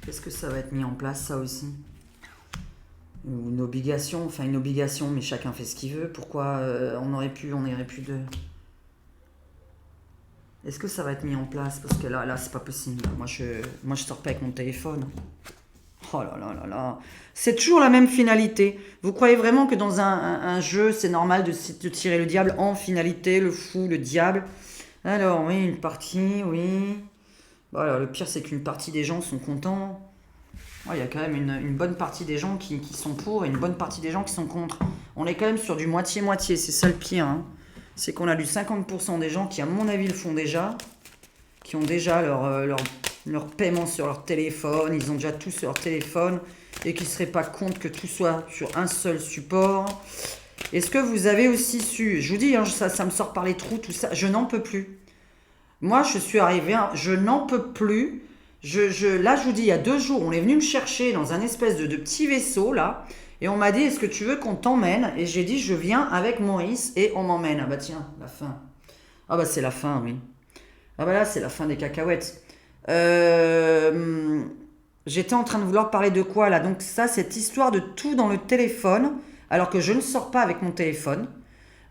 est-ce que ça va être mis en place, ça aussi? Ou une obligation, enfin une obligation, mais chacun fait ce qu'il veut. Pourquoi on aurait pu de... Est-ce que ça va être mis en place? Parce que là, c'est pas possible. Moi, je sors pas avec mon téléphone. Oh là là là là. C'est toujours la même finalité. Vous croyez vraiment que dans un jeu, c'est normal de tirer le diable en finalité, le fou, le diable? Alors, oui, une partie, oui. Bon, alors, le pire, c'est qu'une partie des gens sont contents. Il y a quand même une bonne partie des gens qui sont pour et une bonne partie des gens qui sont contre. On est quand même sur du moitié-moitié, c'est ça le pire. Hein. c'est qu'on a lu 50% des gens qui, à mon avis, le font déjà, qui ont déjà leur paiement sur leur téléphone, ils ont déjà tout sur leur téléphone, et qui ne seraient pas contre que tout soit sur un seul support. Est-ce que vous avez aussi su, je vous dis, hein, ça me sort par les trous, tout ça, je n'en peux plus. Moi, je suis arrivée, je n'en peux plus. Là, je vous dis, il y a 2 jours, on est venu me chercher dans un espèce de petit vaisseau, là, et on m'a dit, est-ce que tu veux qu'on t'emmène? Et j'ai dit, je viens avec Maurice, et on m'emmène. Ah bah tiens, la fin. Ah bah c'est la fin, oui. Ah bah là, c'est la fin des cacahuètes. J'étais en train de vouloir parler de quoi, là? Donc ça, cette histoire de tout dans le téléphone, alors que je ne sors pas avec mon téléphone.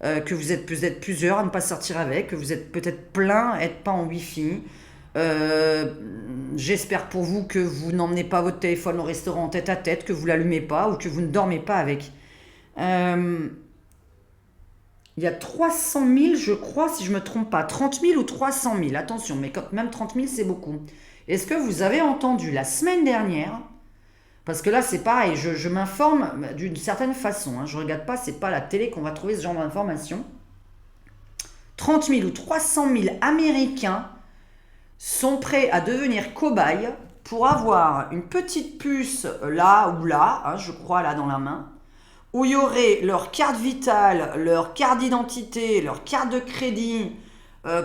Que vous êtes plusieurs à ne pas sortir avec, que vous êtes peut-être plein à être pas en wifi. J'espère pour vous que vous n'emmenez pas votre téléphone au restaurant en tête à tête, que vous l'allumez pas ou que vous ne dormez pas avec. Il y a 300 000, je crois, si je me trompe pas, 30 000 ou 300 000, attention, mais quand même 30 000 c'est beaucoup. Est-ce que vous avez entendu la semaine dernière? Parce que là, c'est pareil, je m'informe d'une certaine façon. Hein, je ne regarde pas, c'est pas la télé qu'on va trouver ce genre d'informations. 30 000 ou 300 000 Américains sont prêts à devenir cobayes pour avoir une petite puce là ou là, hein, je crois là dans la main, où il y aurait leur carte vitale, leur carte d'identité, leur carte de crédit,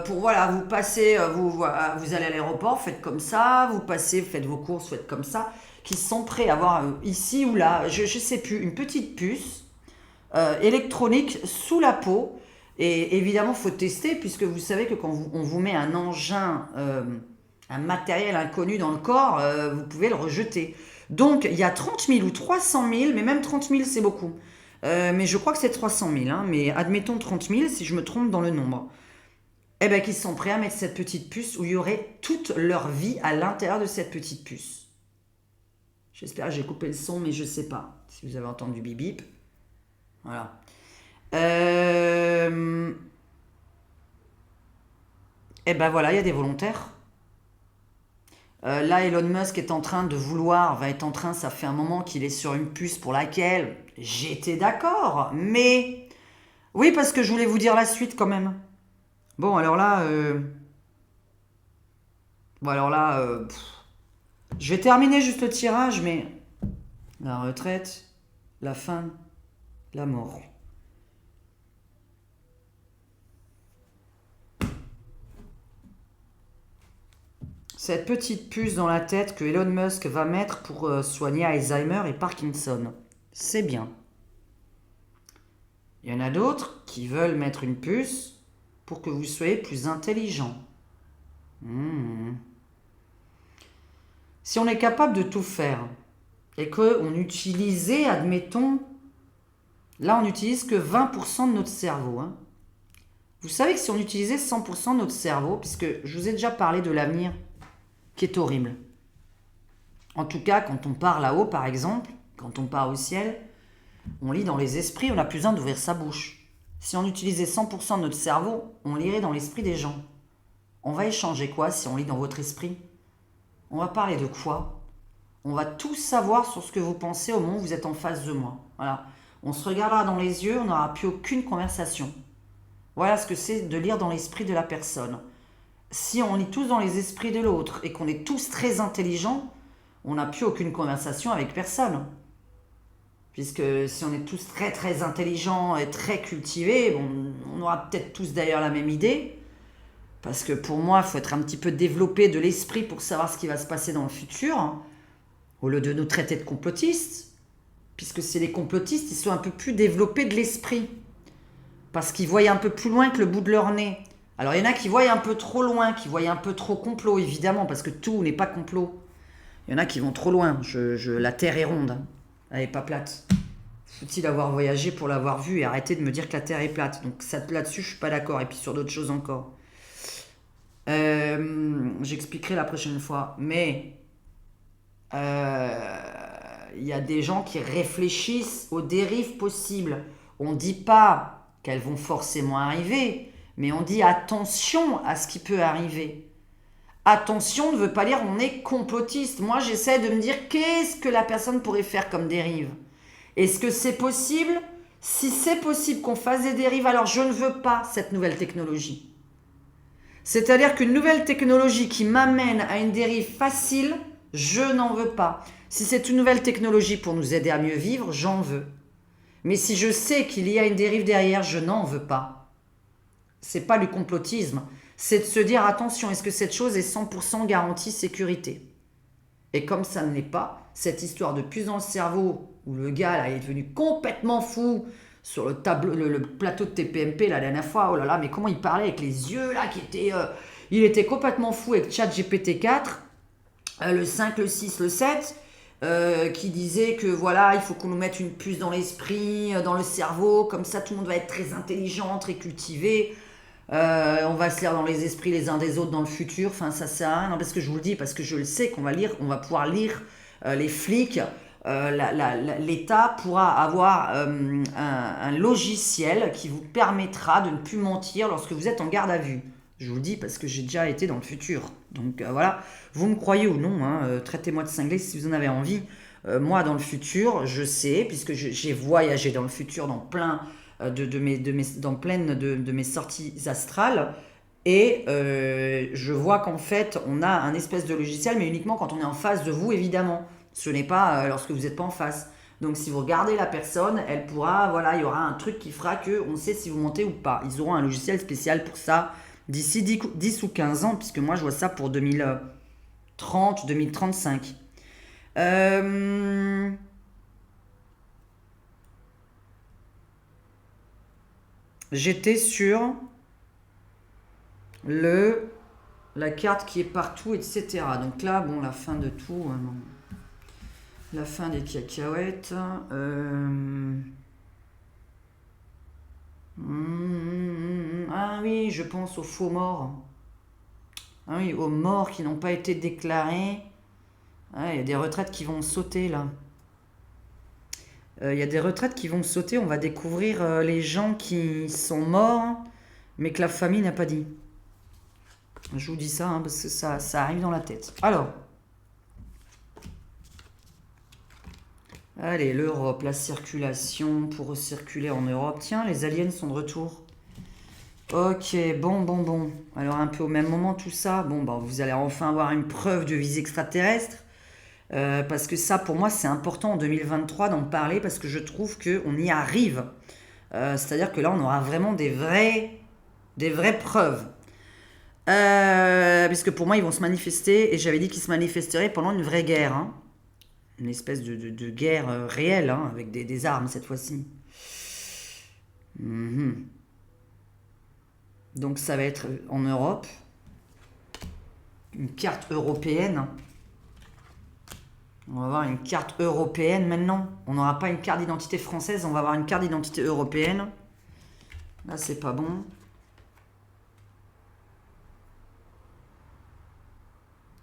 pour voilà, vous passez, vous allez à l'aéroport, faites comme ça, vous passez, faites vos courses, faites comme ça, qui sont prêts à avoir ici ou là, je sais plus, une petite puce électronique sous la peau. Et évidemment, il faut tester, puisque vous savez que quand on vous met un engin, un matériel inconnu dans le corps, vous pouvez le rejeter. Donc, il y a 30 000 ou 300 000, mais même 30 000, c'est beaucoup. Mais je crois que c'est 300 000, hein, mais admettons 30 000, si je me trompe dans le nombre. Eh bien, qu'ils sont prêts à mettre cette petite puce où il y aurait toute leur vie à l'intérieur de cette petite puce. J'espère que j'ai coupé le son, mais je ne sais pas si vous avez entendu bip bip. Voilà. Eh ben voilà, il y a des volontaires. Là, Elon Musk est en train de vouloir, va être en train, ça fait un moment qu'il est sur une puce pour laquelle j'étais d'accord, mais oui, parce que je voulais vous dire la suite quand même. Bon, alors là, je vais terminer juste le tirage, mais la retraite, la fin, la mort. Cette petite puce dans la tête que Elon Musk va mettre pour soigner Alzheimer et Parkinson, c'est bien. Il y en a d'autres qui veulent mettre une puce pour que vous soyez plus intelligent. Si on est capable de tout faire et qu'on utilisait, admettons, là on n'utilise que 20% de notre cerveau. Hein. Vous savez que si on utilisait 100% de notre cerveau, puisque je vous ai déjà parlé de l'avenir qui est horrible. En tout cas, quand on part là-haut, par exemple, quand on part au ciel, on lit dans les esprits, on n'a plus besoin d'ouvrir sa bouche. Si on utilisait 100% de notre cerveau, on lirait dans l'esprit des gens. On va échanger quoi si on lit dans votre esprit? On va parler de quoi? On va tout savoir sur ce que vous pensez au moment où vous êtes en face de moi. Voilà. On se regardera dans les yeux, on n'aura plus aucune conversation. Voilà ce que c'est de lire dans l'esprit de la personne. Si on lit tous dans les esprits de l'autre et qu'on est tous très intelligents, on n'a plus aucune conversation avec personne. Puisque si on est tous très très intelligents et très cultivés, bon, on aura peut-être tous d'ailleurs la même idée. Parce que pour moi, il faut être un petit peu développé de l'esprit pour savoir ce qui va se passer dans le futur. Hein, au lieu de nous traiter de complotistes. Puisque c'est les complotistes, ils sont un peu plus développés de l'esprit. Parce qu'ils voient un peu plus loin que le bout de leur nez. Alors il y en a qui voient un peu trop loin, qui voient un peu trop complot, évidemment, parce que tout n'est pas complot. Il y en a qui vont trop loin. La Terre est ronde. Hein. Elle n'est pas plate. Faut-il avoir voyagé pour l'avoir vue et arrêter de me dire que la Terre est plate. Donc ça, là-dessus, je suis pas d'accord. Et puis sur d'autres choses encore. J'expliquerai la prochaine fois. Mais il y a des gens qui réfléchissent aux dérives possibles. On ne dit pas qu'elles vont forcément arriver, mais on dit attention à ce qui peut arriver. Attention ne veut pas dire on est complotiste. Moi, j'essaie de me dire qu'est-ce que la personne pourrait faire comme dérive. Est-ce que c'est possible? Si c'est possible qu'on fasse des dérives, alors je ne veux pas cette nouvelle technologie. C'est-à-dire qu'une nouvelle technologie qui m'amène à une dérive facile, je n'en veux pas. Si c'est une nouvelle technologie pour nous aider à mieux vivre, j'en veux. Mais si je sais qu'il y a une dérive derrière, je n'en veux pas. C'est pas du complotisme. C'est de se dire, attention, est-ce que cette chose est 100% garantie sécurité? Et comme ça ne l'est pas, cette histoire de puce dans le cerveau, où le gars là, est devenu complètement fou sur le tableau, le plateau de TPMP la dernière fois, oh là là, mais comment il parlait avec les yeux là, il était complètement fou avec ChatGPT 4, le 5, le 6, le 7, qui disait que voilà, il faut qu'on nous mette une puce dans l'esprit, dans le cerveau, comme ça tout le monde va être très intelligent, très cultivé. On va se lire dans les esprits les uns des autres dans le futur. Enfin, ça sert à rien. Non, parce que je vous le dis, parce que je le sais qu'on va pouvoir lire les flics. L'État pourra avoir un logiciel qui vous permettra de ne plus mentir lorsque vous êtes en garde à vue. Je vous le dis parce que j'ai déjà été dans le futur. Donc voilà, vous me croyez ou non, traitez-moi de cinglé si vous en avez envie. Moi, dans le futur, je sais, puisque j'ai voyagé dans le futur dans plein dans pleine de mes sorties astrales, et je vois qu'en fait on a un espèce de logiciel, mais uniquement quand on est en face de vous, évidemment. Ce n'est pas lorsque vous n'êtes pas en face. Donc si vous regardez la personne, elle pourra, voilà, il y aura un truc qui fera qu'on sait si vous mentez ou pas. Ils auront un logiciel spécial pour ça d'ici 10 ou 15 ans, puisque moi je vois ça pour 2030, 2035. J'étais sur la carte qui est partout, etc. Donc là, bon, la fin de tout, non. La fin des cacahuètes. Ah oui, je pense aux faux morts. Ah oui, aux morts qui n'ont pas été déclarés. Ah, il y a des retraites qui vont sauter là. Il y a des retraites qui vont sauter. On va découvrir les gens qui sont morts, mais que la famille n'a pas dit. Je vous dis ça parce que ça arrive dans la tête. Alors. Allez, l'Europe, la circulation pour recirculer en Europe. Tiens, les aliens sont de retour. Ok, bon. Alors un peu au même moment tout ça. Bon, bah, vous allez enfin avoir une preuve de vie extraterrestre. Parce que ça, pour moi, c'est important en 2023 d'en parler parce que je trouve qu'on y arrive. C'est-à-dire que là, on aura vraiment des vraies preuves. Puisque pour moi, ils vont se manifester, et j'avais dit qu'ils se manifesteraient pendant une vraie guerre. Hein. Une espèce de guerre réelle, hein, avec des armes cette fois-ci. Donc ça va être en Europe. Une carte européenne. On va avoir une carte européenne maintenant. On n'aura pas une carte d'identité française, on va avoir une carte d'identité européenne. Là, c'est pas bon.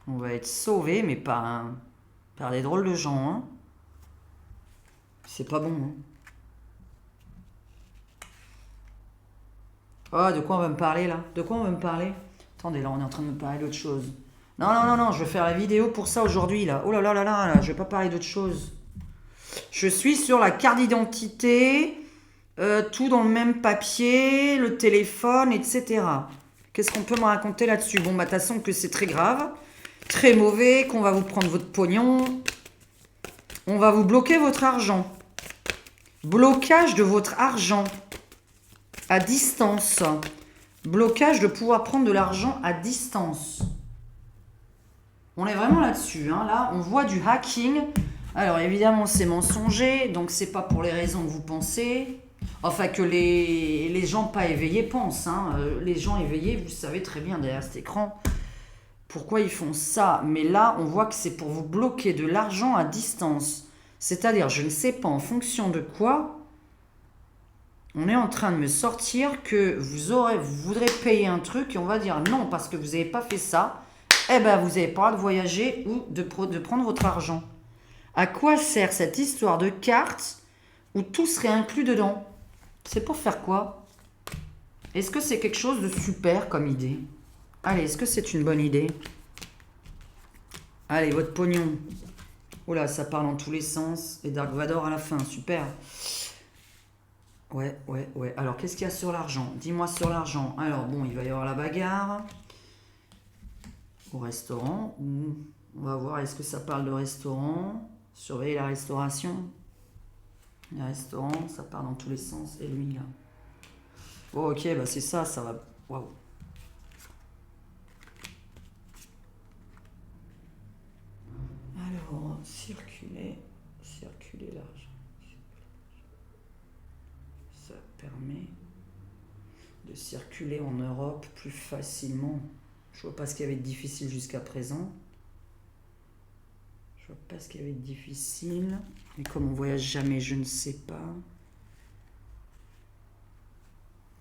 On va être sauvé, mais par des drôles de gens. Hein. C'est pas bon. Hein. Oh, de quoi on va me parler là? De quoi on va me parler? Attendez, là, on est en train de me parler d'autre chose. Non, je vais faire la vidéo pour ça aujourd'hui, là. Oh là, je vais pas parler d'autre chose. Je suis sur la carte d'identité, tout dans le même papier, le téléphone, etc. Qu'est-ce qu'on peut me raconter là-dessus? Bon, bah, de toute façon, que c'est très grave, très mauvais, qu'on va vous prendre votre pognon. On va vous bloquer votre argent. Blocage de votre argent à distance. Blocage de pouvoir prendre de l'argent à distance. On est vraiment là-dessus. Hein. Là, on voit du hacking. Alors, évidemment, c'est mensonger. Donc, c'est pas pour les raisons que vous pensez. Enfin, que les gens pas éveillés pensent. Hein. Les gens éveillés, vous savez très bien derrière cet écran pourquoi ils font ça. Mais là, on voit que c'est pour vous bloquer de l'argent à distance. C'est-à-dire, je ne sais pas en fonction de quoi, on est en train de me sortir que vous voudrez payer un truc et on va dire non, parce que vous n'avez pas fait ça. Eh ben, vous n'avez pas le droit de voyager ou de prendre votre argent. À quoi sert cette histoire de carte où tout serait inclus dedans? C'est pour faire quoi? Est-ce que c'est quelque chose de super comme idée? Allez, est-ce que c'est une bonne idée? Allez, votre pognon. Oh là, ça parle dans tous les sens. Et Dark Vador à la fin, super. Ouais. Alors, qu'est-ce qu'il y a sur l'argent? Dis-moi sur l'argent. Alors, bon, il va y avoir la bagarre au restaurant. On va voir, est-ce que ça parle de restaurant? Surveiller la restauration. Les restaurants, ça part dans tous les sens. Et lui, là. Bon, ok, bah c'est ça, ça va. Waouh. Alors, circuler l'argent. Ça permet de circuler en Europe plus facilement. Je vois pas ce qu'il y avait de difficile jusqu'à présent. Je vois pas ce qu'il y avait de difficile. Et comme on voyage jamais, je ne sais pas.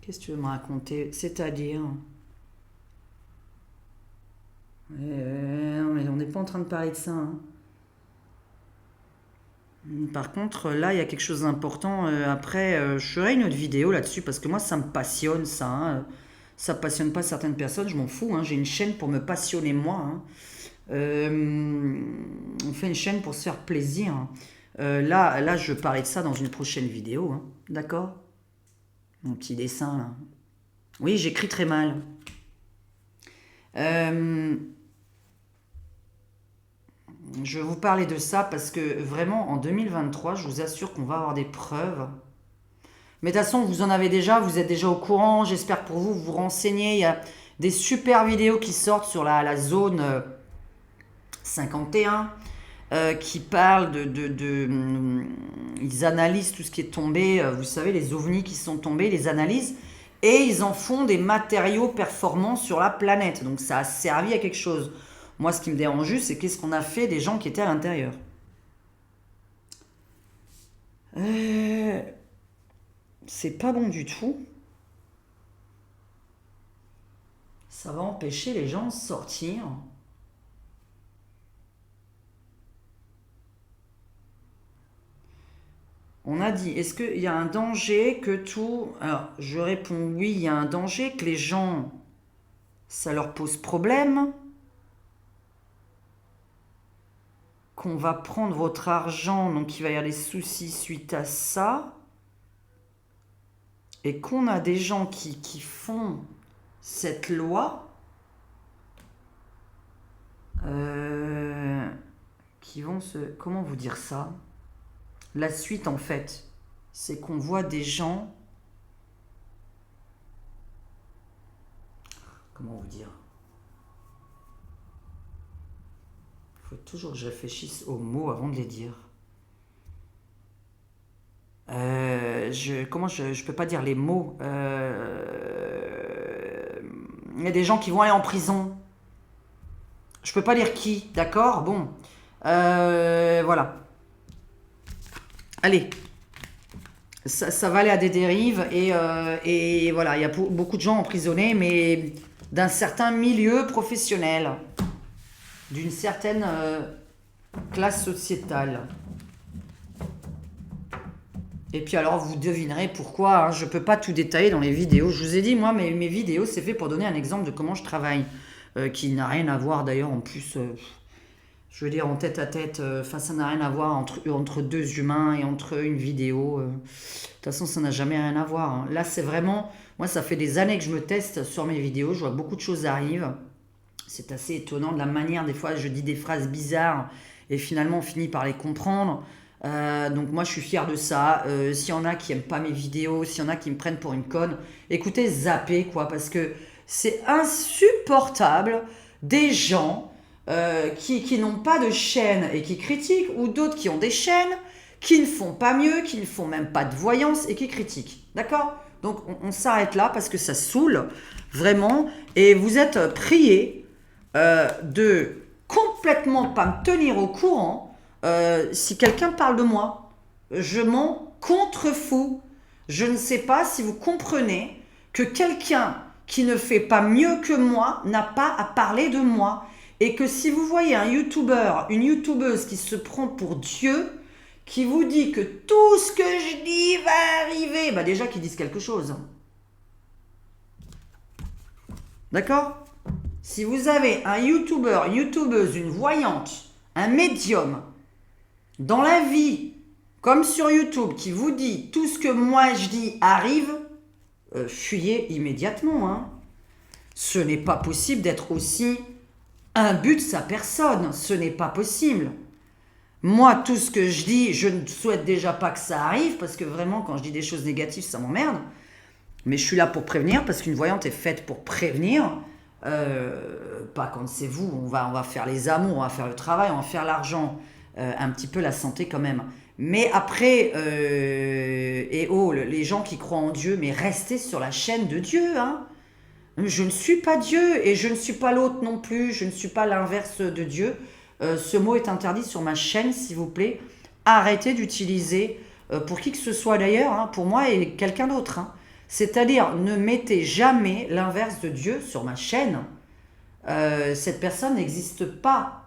Qu'est-ce que tu veux me raconter? C'est-à-dire... non, mais on n'est pas en train de parler de ça. Hein. Par contre, là, il y a quelque chose d'important. Après, je ferai une autre vidéo là-dessus parce que moi, ça me passionne, ça. Hein. Ça passionne pas certaines personnes, je m'en fous. Hein. J'ai une chaîne pour me passionner moi. Hein. On fait une chaîne pour se faire plaisir. Hein. Là, je parlais de ça dans une prochaine vidéo. Hein. D'accord? Mon petit dessin, là. Oui, j'écris très mal. Je vais vous parler de ça parce que vraiment, en 2023, je vous assure qu'on va avoir des preuves. Mais de toute façon, vous en avez déjà, vous êtes déjà au courant. J'espère que pour vous, vous vous renseignez. Il y a des super vidéos qui sortent sur la zone 51 qui parlent ils analysent tout ce qui est tombé. Vous savez, les ovnis qui sont tombés, ils les analysent. Et ils en font des matériaux performants sur la planète. Donc ça a servi à quelque chose. Moi, ce qui me dérange juste, c'est qu'est-ce qu'on a fait des gens qui étaient à l'intérieur. C'est pas bon du tout. Ça va empêcher les gens de sortir. On a dit, est-ce qu'il y a un danger que tout... Alors, je réponds oui, il y a un danger que les gens, ça leur pose problème. Qu'on va prendre votre argent, donc il va y avoir des soucis suite à ça. Et qu'on a des gens qui font cette loi, qui vont se... Comment vous dire ça? La suite, en fait, c'est qu'on voit des gens... Comment vous dire? Il faut toujours que je réfléchisse aux mots avant de les dire. Je peux pas dire les mots. Il y a des gens qui vont aller en prison. Je peux pas dire qui, d'accord? Bon. Voilà. Allez. Ça va aller à des dérives et voilà, il y a beaucoup de gens emprisonnés, mais d'un certain milieu professionnel, d'une certaine classe sociétale. Et puis alors, vous devinerez pourquoi, hein, je ne peux pas tout détailler dans les vidéos. Je vous ai dit, moi, mes vidéos, c'est fait pour donner un exemple de comment je travaille, qui n'a rien à voir d'ailleurs en plus... je veux dire, en tête à tête, ça n'a rien à voir entre deux humains et entre une vidéo. De toute façon, ça n'a jamais rien à voir. Hein. Là, c'est vraiment... Moi, ça fait des années que je me teste sur mes vidéos. Je vois beaucoup de choses arrivent. C'est assez étonnant de la manière, des fois, je dis des phrases bizarres et finalement, on finit par les comprendre. Donc moi, je suis fier de ça. S'il y en a qui n'aiment pas mes vidéos, s'il y en a qui me prennent pour une conne, écoutez, zappez, quoi, parce que c'est insupportable des gens... qui n'ont pas de chaîne et qui critiquent, ou d'autres qui ont des chaînes, qui ne font pas mieux, qui ne font même pas de voyance et qui critiquent. D'accord? Donc on s'arrête là parce que ça saoule, vraiment. Et vous êtes priés de complètement pas me tenir au courant si quelqu'un parle de moi. Je m'en contrefous. Je ne sais pas si vous comprenez que quelqu'un qui ne fait pas mieux que moi n'a pas à parler de moi. Et que si vous voyez un youtubeur, une youtubeuse qui se prend pour Dieu, qui vous dit que tout ce que je dis va arriver, bah déjà qu'ils disent quelque chose. D'accord? Si vous avez un youtubeur, une youtubeuse, une voyante, un médium, dans la vie, comme sur YouTube, qui vous dit tout ce que moi je dis arrive, fuyez immédiatement. Hein. Ce n'est pas possible d'être aussi imbu de sa personne. Ce n'est pas possible. Moi, tout ce que je dis, je ne souhaite déjà pas que ça arrive, parce que vraiment, quand je dis des choses négatives, ça m'emmerde. Mais je suis là pour prévenir, parce qu'une voyante est faite pour prévenir. Pas quand c'est vous, on va faire les amours, on va faire le travail, on va faire l'argent, un petit peu la santé quand même. Mais après, les gens qui croient en Dieu, mais restez sur la chaîne de Dieu. Hein. Je ne suis pas Dieu et je ne suis pas l'autre non plus, je ne suis pas l'inverse de Dieu. Ce mot est interdit sur ma chaîne, s'il vous plaît. Arrêtez d'utiliser, pour qui que ce soit d'ailleurs, hein, pour moi et quelqu'un d'autre. Hein. C'est-à-dire, ne mettez jamais l'inverse de Dieu sur ma chaîne. Cette personne n'existe pas.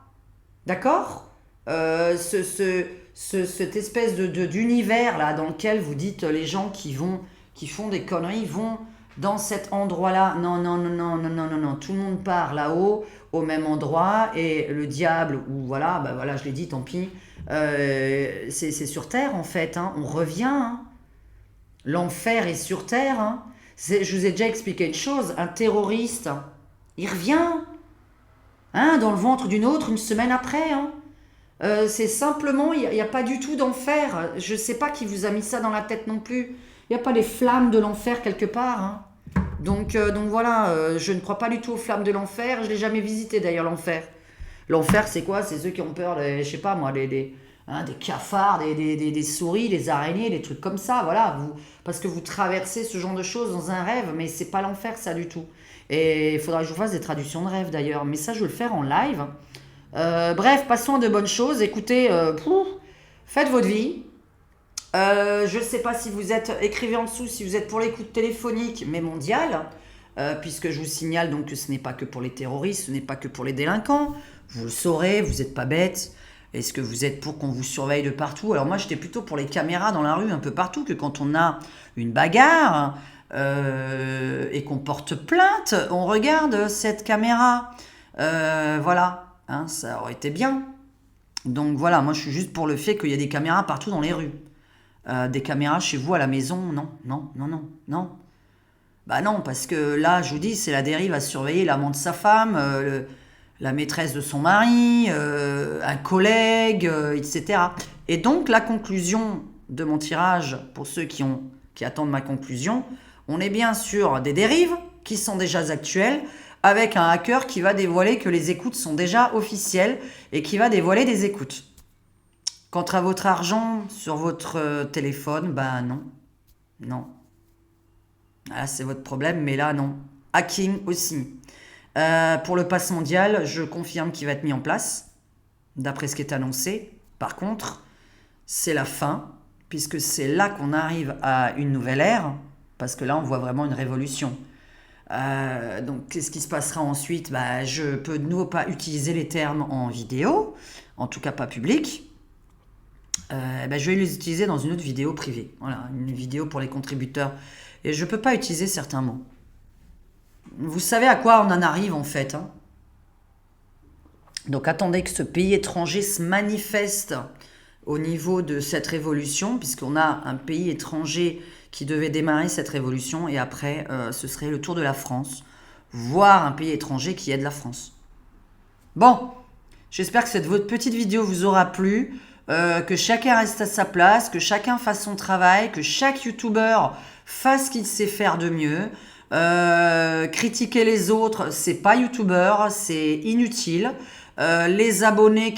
D'accord cette espèce d'univers là dans lequel vous dites les gens qui font des conneries vont dans cet endroit-là. Non. Tout le monde part là-haut, au même endroit, et le diable, ou voilà, je l'ai dit, tant pis. C'est sur Terre en fait. Hein. On revient. Hein. L'enfer est sur Terre. Hein. Je vous ai déjà expliqué une chose. Un terroriste, il revient dans le ventre d'une autre une semaine après. Hein. C'est simplement, il n'y a pas du tout d'enfer. Je ne sais pas qui vous a mis ça dans la tête non plus. Il n'y a pas les flammes de l'enfer quelque part. Hein. Donc voilà, je ne crois pas du tout aux flammes de l'enfer. Je ne l'ai jamais visité d'ailleurs, l'enfer. L'enfer, c'est quoi? C'est ceux qui ont peur, je sais pas moi, des cafards, des souris, des araignées, des trucs comme ça. Voilà, parce que vous traversez ce genre de choses dans un rêve, mais c'est pas l'enfer ça du tout. Et il faudra que je vous fasse des traductions de rêve d'ailleurs. Mais ça, je vais le faire en live. Bref, passons à de bonnes choses. Écoutez, faites votre vie. Je ne sais pas si vous êtes, écrivez en dessous si vous êtes pour l'écoute téléphonique, mais mondiale, puisque je vous signale donc que ce n'est pas que pour les terroristes, ce n'est pas que pour les délinquants. Vous le saurez, vous n'êtes pas bêtes. Est-ce que vous êtes pour qu'on vous surveille de partout? Alors moi, j'étais plutôt pour les caméras dans la rue un peu partout, que quand on a une bagarre et qu'on porte plainte, on regarde cette caméra. Voilà. Hein, ça aurait été bien. Donc voilà, moi je suis juste pour le fait qu'il y a des caméras partout dans les rues. Des caméras chez vous à la maison, non. Bah non, parce que là, je vous dis, c'est la dérive à surveiller l'amant de sa femme, la maîtresse de son mari, un collègue, etc. Et donc la conclusion de mon tirage, pour ceux qui attendent ma conclusion, on est bien sur des dérives qui sont déjà actuelles, avec un hacker qui va dévoiler que les écoutes sont déjà officielles et qui va dévoiler des écoutes. Quant à votre argent sur votre téléphone, non. Ah, c'est votre problème, mais là, non. Hacking aussi. Pour le pass mondial, je confirme qu'il va être mis en place, d'après ce qui est annoncé. Par contre, c'est la fin, puisque c'est là qu'on arrive à une nouvelle ère, parce que là, on voit vraiment une révolution. Donc, qu'est-ce qui se passera ensuite? Je peux de nouveau pas utiliser les termes en vidéo, en tout cas pas public. Je vais les utiliser dans une autre vidéo privée. Voilà, une vidéo pour les contributeurs. Et je peux pas utiliser certains mots. Vous savez à quoi on en arrive en fait. Hein. Donc, attendez que ce pays étranger se manifeste au niveau de cette révolution, puisqu'on a un pays étranger qui devait démarrer cette révolution, et après, ce serait le tour de la France, voire un pays étranger qui aide la France. Bon, j'espère que cette votre petite vidéo vous aura plu, que chacun reste à sa place, que chacun fasse son travail, que chaque youtubeur fasse ce qu'il sait faire de mieux. Critiquer les autres, c'est pas youtubeur, c'est inutile. Les abonnés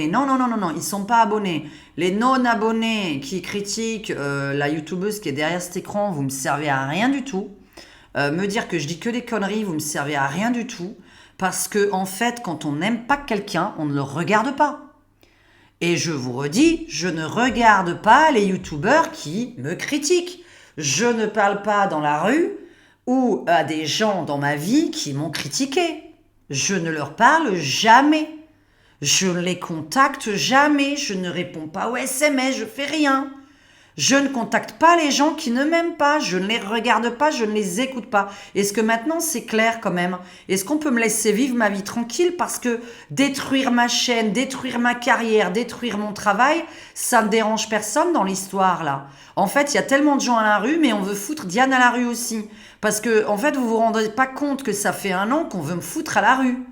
non, ils sont pas abonnés. Les non-abonnés qui critiquent la youtubeuse qui est derrière cet écran, vous me servez à rien du tout. Me dire que je dis que des conneries, vous me servez à rien du tout. Parce que, en fait, quand on n'aime pas quelqu'un, on ne le regarde pas. Et je vous redis, je ne regarde pas les youtubeurs qui me critiquent. Je ne parle pas dans la rue ou à des gens dans ma vie qui m'ont critiqué. Je ne leur parle jamais. Je ne les contacte jamais. Je ne réponds pas aux SMS. Je fais rien. Je ne contacte pas les gens qui ne m'aiment pas, je ne les regarde pas, je ne les écoute pas. Est-ce que maintenant c'est clair quand même? Est-ce qu'on peut me laisser vivre ma vie tranquille? Parce que détruire ma chaîne, détruire ma carrière, détruire mon travail, ça ne dérange personne dans l'histoire là. En fait, il y a tellement de gens à la rue, mais on veut foutre Diane à la rue aussi. Parce que, en fait, vous vous rendez pas compte que ça fait 1 an qu'on veut me foutre à la rue.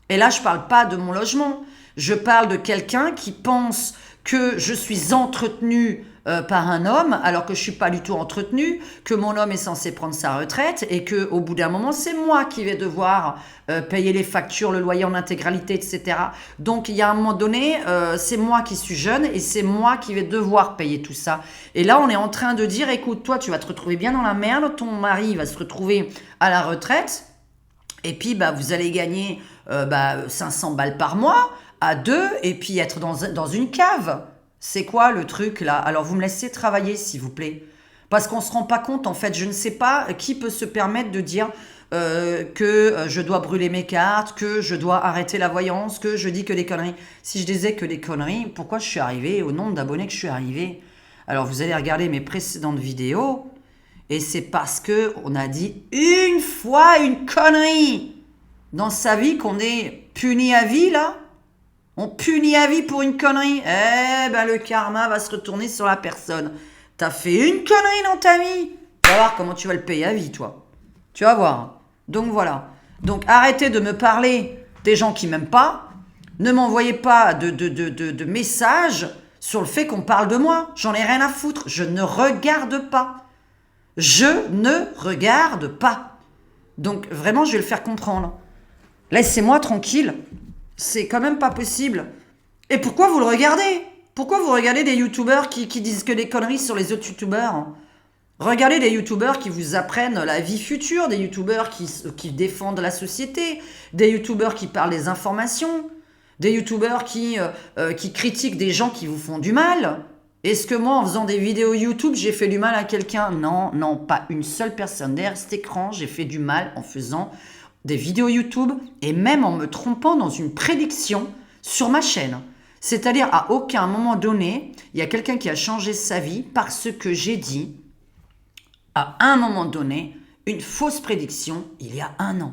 Et là, je parle pas de mon logement. Je parle de quelqu'un qui pense que je suis entretenue par un homme, alors que je suis pas du tout entretenue, que mon homme est censé prendre sa retraite et que au bout d'un moment, c'est moi qui vais devoir payer les factures, le loyer en intégralité, etc. Donc, il y a un moment donné, c'est moi qui suis jeune et c'est moi qui vais devoir payer tout ça. Et là, on est en train de dire, écoute, toi, tu vas te retrouver bien dans la merde, ton mari va se retrouver à la retraite, et puis vous allez gagner 500 balles par mois à 2 et puis être dans une cave. C'est quoi le truc là? Alors vous me laissez travailler s'il vous plaît. Parce qu'on ne se rend pas compte en fait. Je ne sais pas qui peut se permettre de dire que je dois brûler mes cartes, que je dois arrêter la voyance, que je dis que des conneries. Si je disais que des conneries, pourquoi je suis arrivé au nombre d'abonnés que je suis arrivé? Alors vous allez regarder mes précédentes vidéos et c'est parce que on a dit une fois une connerie dans sa vie qu'on est puni à vie là. On punit à vie pour une connerie. Le karma va se retourner sur la personne. T'as fait une connerie dans ta vie. Tu vas voir comment tu vas le payer à vie, toi. Tu vas voir. Donc voilà. Donc arrêtez de me parler des gens qui m'aiment pas. Ne m'envoyez pas de messages sur le fait qu'on parle de moi. J'en ai rien à foutre. Je ne regarde pas. Je ne regarde pas. Donc vraiment, je vais le faire comprendre. Laissez-moi tranquille. C'est quand même pas possible. Et pourquoi vous le regardez? Pourquoi vous regardez des youtubeurs qui disent que des conneries sur les autres youtubeurs? Regardez des youtubeurs qui vous apprennent la vie future, des youtubeurs qui défendent la société, des youtubeurs qui parlent des informations, des youtubeurs qui critiquent des gens qui vous font du mal. Est-ce que moi, en faisant des vidéos YouTube, j'ai fait du mal à quelqu'un? Non, pas une seule personne. Derrière cet écran, j'ai fait du mal en faisant des vidéos YouTube et même en me trompant dans une prédiction sur ma chaîne. C'est-à-dire, à aucun moment donné, il y a quelqu'un qui a changé sa vie parce que j'ai dit, à un moment donné, une fausse prédiction il y a 1 an.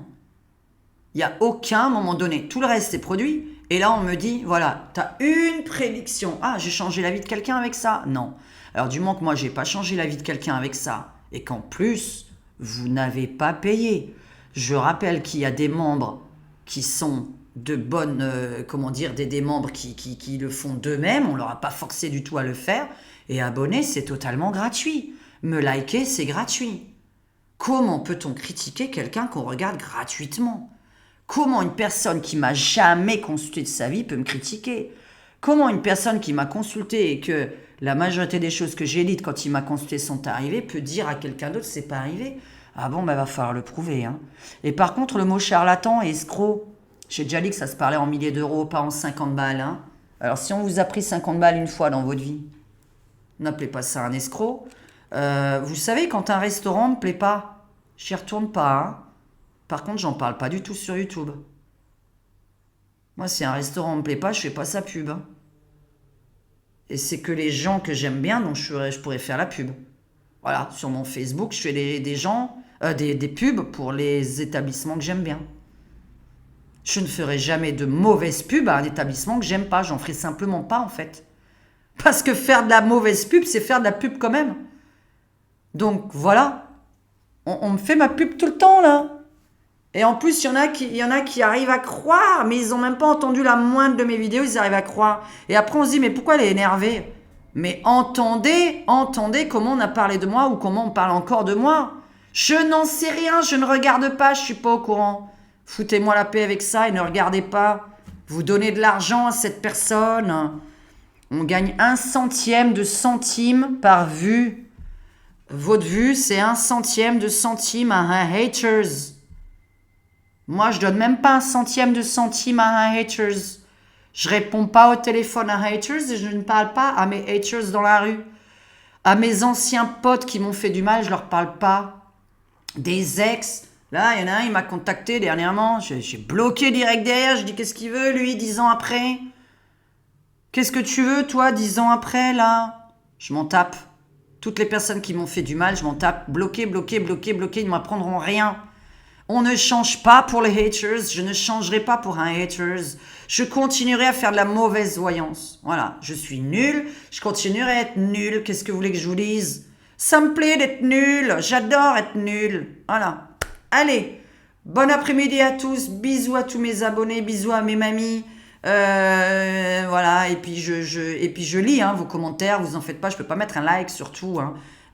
Il n'y a aucun moment donné. Tout le reste est produit. Et là, on me dit, voilà, tu as une prédiction. Ah, j'ai changé la vie de quelqu'un avec ça? Non. Alors, du moment que moi, j'ai pas changé la vie de quelqu'un avec ça, et qu'en plus, vous n'avez pas payé. Je rappelle qu'il y a des membres qui sont de bonnes, des membres qui le font d'eux-mêmes. On leur a pas forcé du tout à le faire. Et abonner, c'est totalement gratuit. Me liker, c'est gratuit. Comment peut-on critiquer quelqu'un qu'on regarde gratuitement? Comment une personne qui m'a jamais consulté de sa vie peut me critiquer? Comment une personne qui m'a consulté et que la majorité des choses que j'ai dites quand il m'a consulté sont arrivées peut dire à quelqu'un d'autre c'est pas arrivé? Ah bon, va falloir le prouver. Hein. Et par contre, le mot charlatan et escroc, j'ai déjà dit que ça se parlait en milliers d'euros, pas en 50 balles. Hein. Alors si on vous a pris 50 balles une fois dans votre vie, n'appelez pas ça un escroc. Vous savez, quand un restaurant ne me plaît pas, j'y retourne pas. Hein. Par contre, j'en parle pas du tout sur YouTube. Moi, si un restaurant me plaît pas, je fais pas sa pub. Hein. Et c'est que les gens que j'aime bien, dont je pourrais faire la pub. Voilà, sur mon Facebook, je fais des pubs pour les établissements que j'aime bien. Je ne ferai jamais de mauvaises pubs à un établissement que j'aime pas. J'en ferai simplement pas, en fait. Parce que faire de la mauvaise pub, c'est faire de la pub quand même. Donc, voilà. On me fait ma pub tout le temps, là. Et en plus, il y en a qui arrivent à croire, mais ils n'ont même pas entendu la moindre de mes vidéos, ils arrivent à croire. Et après, on se dit, mais pourquoi elle est énervée? Mais entendez comment on a parlé de moi ou comment on parle encore de moi. Je n'en sais rien, je ne regarde pas, je suis pas au courant. Foutez-moi la paix avec ça et ne regardez pas. Vous donnez de l'argent à cette personne. On gagne 1 centième de centime par vue. Votre vue, c'est 1 centième de centime à un haters. Moi, je donne même pas 1 centième de centime à un haters. Je réponds pas au téléphone à haters et je ne parle pas à mes haters dans la rue. À mes anciens potes qui m'ont fait du mal, je leur parle pas. Des ex. Là, il y en a un, il m'a contacté dernièrement. J'ai bloqué direct derrière. Je dis, qu'est-ce qu'il veut, lui, 10 ans après? Qu'est-ce que tu veux, toi, 10 ans après, là? Je m'en tape. Toutes les personnes qui m'ont fait du mal, je m'en tape. Bloqué, bloqué, bloqué, bloqué. Ils ne m'apprendront rien. On ne change pas pour les haters. Je ne changerai pas pour un haters. Je continuerai à faire de la mauvaise voyance. Voilà, je suis nul. Je continuerai à être nul. Qu'est-ce que vous voulez que je vous dise? Ça me plaît d'être nul. J'adore être nul. Voilà. Allez, bon après-midi à tous. Bisous à tous mes abonnés. Bisous à mes mamies. Voilà. Et puis je lis vos commentaires. Vous en faites pas. Je peux pas mettre un like surtout.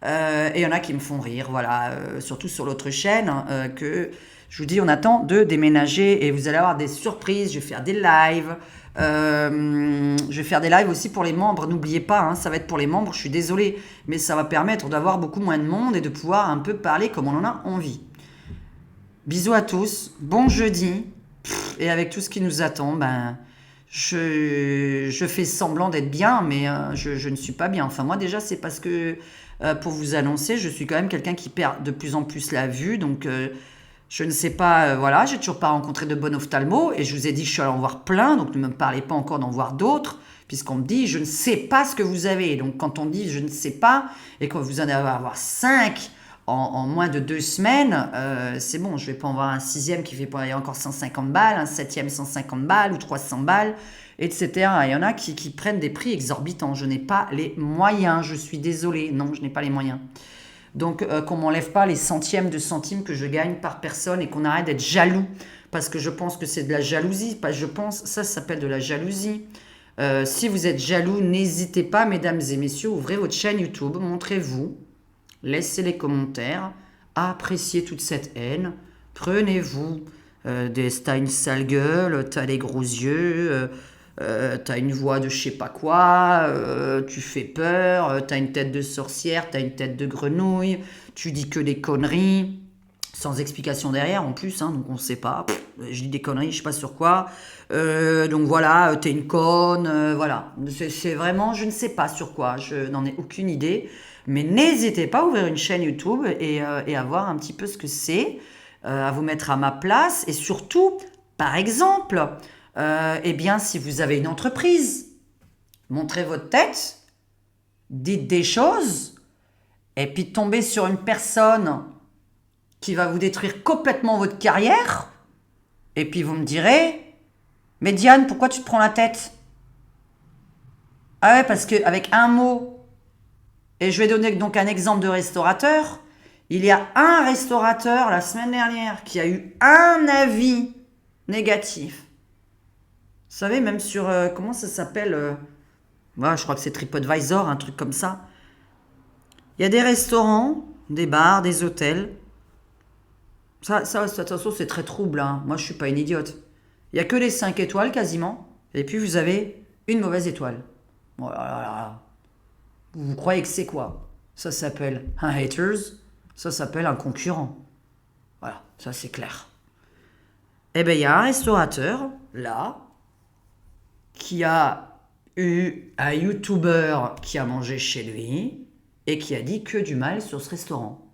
Et il y en a qui me font rire. Voilà. Surtout sur l'autre chaîne que je vous dis, on attend de déménager et vous allez avoir des surprises. Je vais faire des lives. Je vais faire des lives aussi pour les membres. N'oubliez pas, ça va être pour les membres. Je suis désolée, mais ça va permettre d'avoir beaucoup moins de monde et de pouvoir un peu parler comme on en a envie. Bisous à tous. Bon jeudi. Et avec tout ce qui nous attend, je fais semblant d'être bien, mais je ne suis pas bien. Enfin, moi déjà, c'est parce que, pour vous annoncer, je suis quand même quelqu'un qui perd de plus en plus la vue. Donc, je ne sais pas, voilà, j'ai toujours pas rencontré de bon ophtalmo. Et je vous ai dit que je suis allée en voir plein, donc ne me parlez pas encore d'en voir d'autres, puisqu'on me dit, je ne sais pas ce que vous avez. Donc, quand on dit, je ne sais pas, et que vous en allez avoir 5 en moins de 2 semaines, c'est bon, je vais pas en voir un 6e qui fait encore 150 balles, un 7e 150 balles ou 300 balles, etc. Il y en a qui prennent des prix exorbitants. Je n'ai pas les moyens, je suis désolée. Non, je n'ai pas les moyens. Donc, qu'on m'enlève pas les centièmes de centimes que je gagne par personne et qu'on arrête d'être jaloux, parce que je pense que c'est de la jalousie. Pas je pense, ça s'appelle de la jalousie. Si vous êtes jaloux, n'hésitez pas, mesdames et messieurs, ouvrez votre chaîne YouTube, montrez-vous. Laissez les commentaires, appréciez toute cette haine, prenez-vous, t'as une sale gueule, t'as des gros yeux, t'as une voix de je sais pas quoi, tu fais peur, t'as une tête de sorcière, t'as une tête de grenouille, tu dis que des conneries, sans explication derrière en plus, donc on sait pas, je dis des conneries, je sais pas sur quoi, donc voilà, t'es une conne, voilà, c'est vraiment, je ne sais pas sur quoi, je n'en ai aucune idée. Mais n'hésitez pas à ouvrir une chaîne YouTube et à voir un petit peu ce que c'est, à vous mettre à ma place. Et surtout, par exemple, si vous avez une entreprise, montrez votre tête, dites des choses, et puis tombez sur une personne qui va vous détruire complètement votre carrière, et puis vous me direz, mais Diane, pourquoi tu te prends la tête? Ah ouais, parce qu'avec un mot... Et je vais donner donc un exemple de restaurateur. Il y a un restaurateur la semaine dernière qui a eu un avis négatif. Vous savez, même sur, comment ça s'appelle je crois que c'est TripAdvisor, un truc comme ça. Il y a des restaurants, des bars, des hôtels. Ça de toute façon, c'est très troublant. Moi, je suis pas une idiote. Il y a que les 5 étoiles quasiment. Et puis, vous avez une mauvaise étoile. Voilà. Vous croyez que c'est quoi? Ça s'appelle un haters, ça s'appelle un concurrent. Voilà, ça c'est clair. Eh bien, il y a un restaurateur, là, qui a eu un YouTuber qui a mangé chez lui et qui a dit que du mal sur ce restaurant.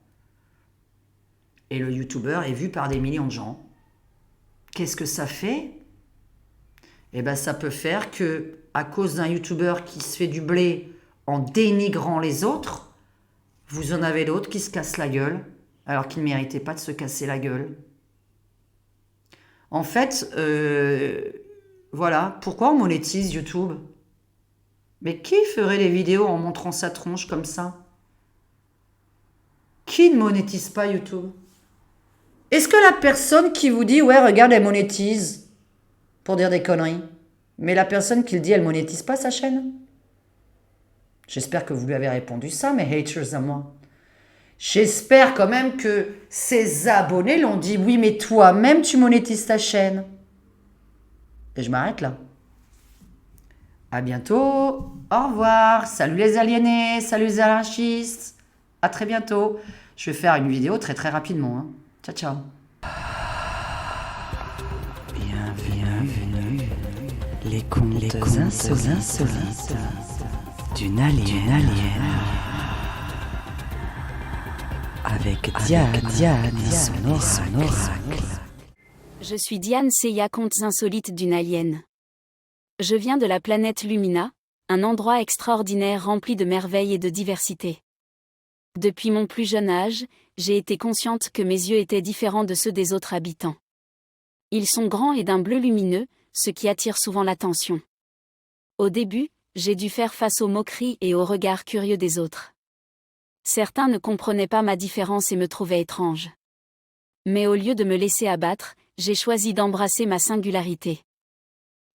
Et le YouTuber est vu par des millions de gens. Qu'est-ce que ça fait? Eh bien, ça peut faire que, à cause d'un YouTuber qui se fait du blé en dénigrant les autres, vous en avez d'autres qui se cassent la gueule, alors qu'ils ne méritaient pas de se casser la gueule. En fait, voilà, pourquoi on monétise YouTube? Mais qui ferait des vidéos en montrant sa tronche comme ça? Qui ne monétise pas YouTube? Est-ce que la personne qui vous dit, ouais, regarde, elle monétise, pour dire des conneries, mais la personne qui le dit, elle monétise pas sa chaîne? J'espère que vous lui avez répondu ça, mes haters à moi. J'espère quand même que ses abonnés l'ont dit, oui, mais toi-même, tu monétises ta chaîne. Et je m'arrête là. À bientôt. Au revoir. Salut les aliénés. Salut les anarchistes. À très bientôt. Je vais faire une vidéo très très rapidement. Ciao, ciao. Bienvenue. Les contes insolites d'une alien. Avec Diane et son oracle. Je suis Diane Seiya, contes insolites d'une alien. Je viens de la planète Lumina, un endroit extraordinaire rempli de merveilles et de diversité. Depuis mon plus jeune âge, j'ai été consciente que mes yeux étaient différents de ceux des autres habitants. Ils sont grands et d'un bleu lumineux, ce qui attire souvent l'attention. Au début, j'ai dû faire face aux moqueries et aux regards curieux des autres. Certains ne comprenaient pas ma différence et me trouvaient étrange. Mais au lieu de me laisser abattre, j'ai choisi d'embrasser ma singularité.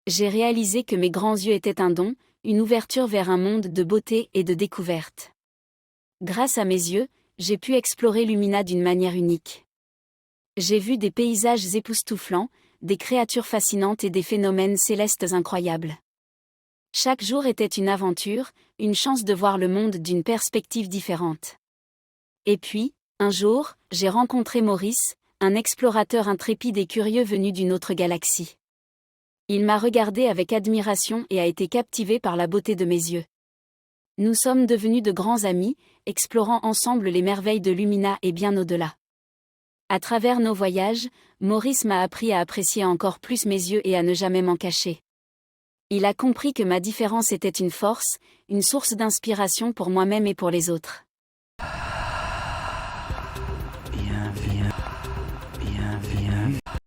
J'ai réalisé que mes grands yeux étaient un don, une ouverture vers un monde de beauté et de découverte. Grâce à mes yeux, j'ai pu explorer Lumina d'une manière unique. J'ai vu des paysages époustouflants, des créatures fascinantes et des phénomènes célestes incroyables. Chaque jour était une aventure, une chance de voir le monde d'une perspective différente. Et puis, un jour, j'ai rencontré Maurice, un explorateur intrépide et curieux venu d'une autre galaxie. Il m'a regardé avec admiration et a été captivé par la beauté de mes yeux. Nous sommes devenus de grands amis, explorant ensemble les merveilles de Lumina et bien au-delà. À travers nos voyages, Maurice m'a appris à apprécier encore plus mes yeux et à ne jamais m'en cacher. Il a compris que ma différence était une force, une source d'inspiration pour moi-même et pour les autres.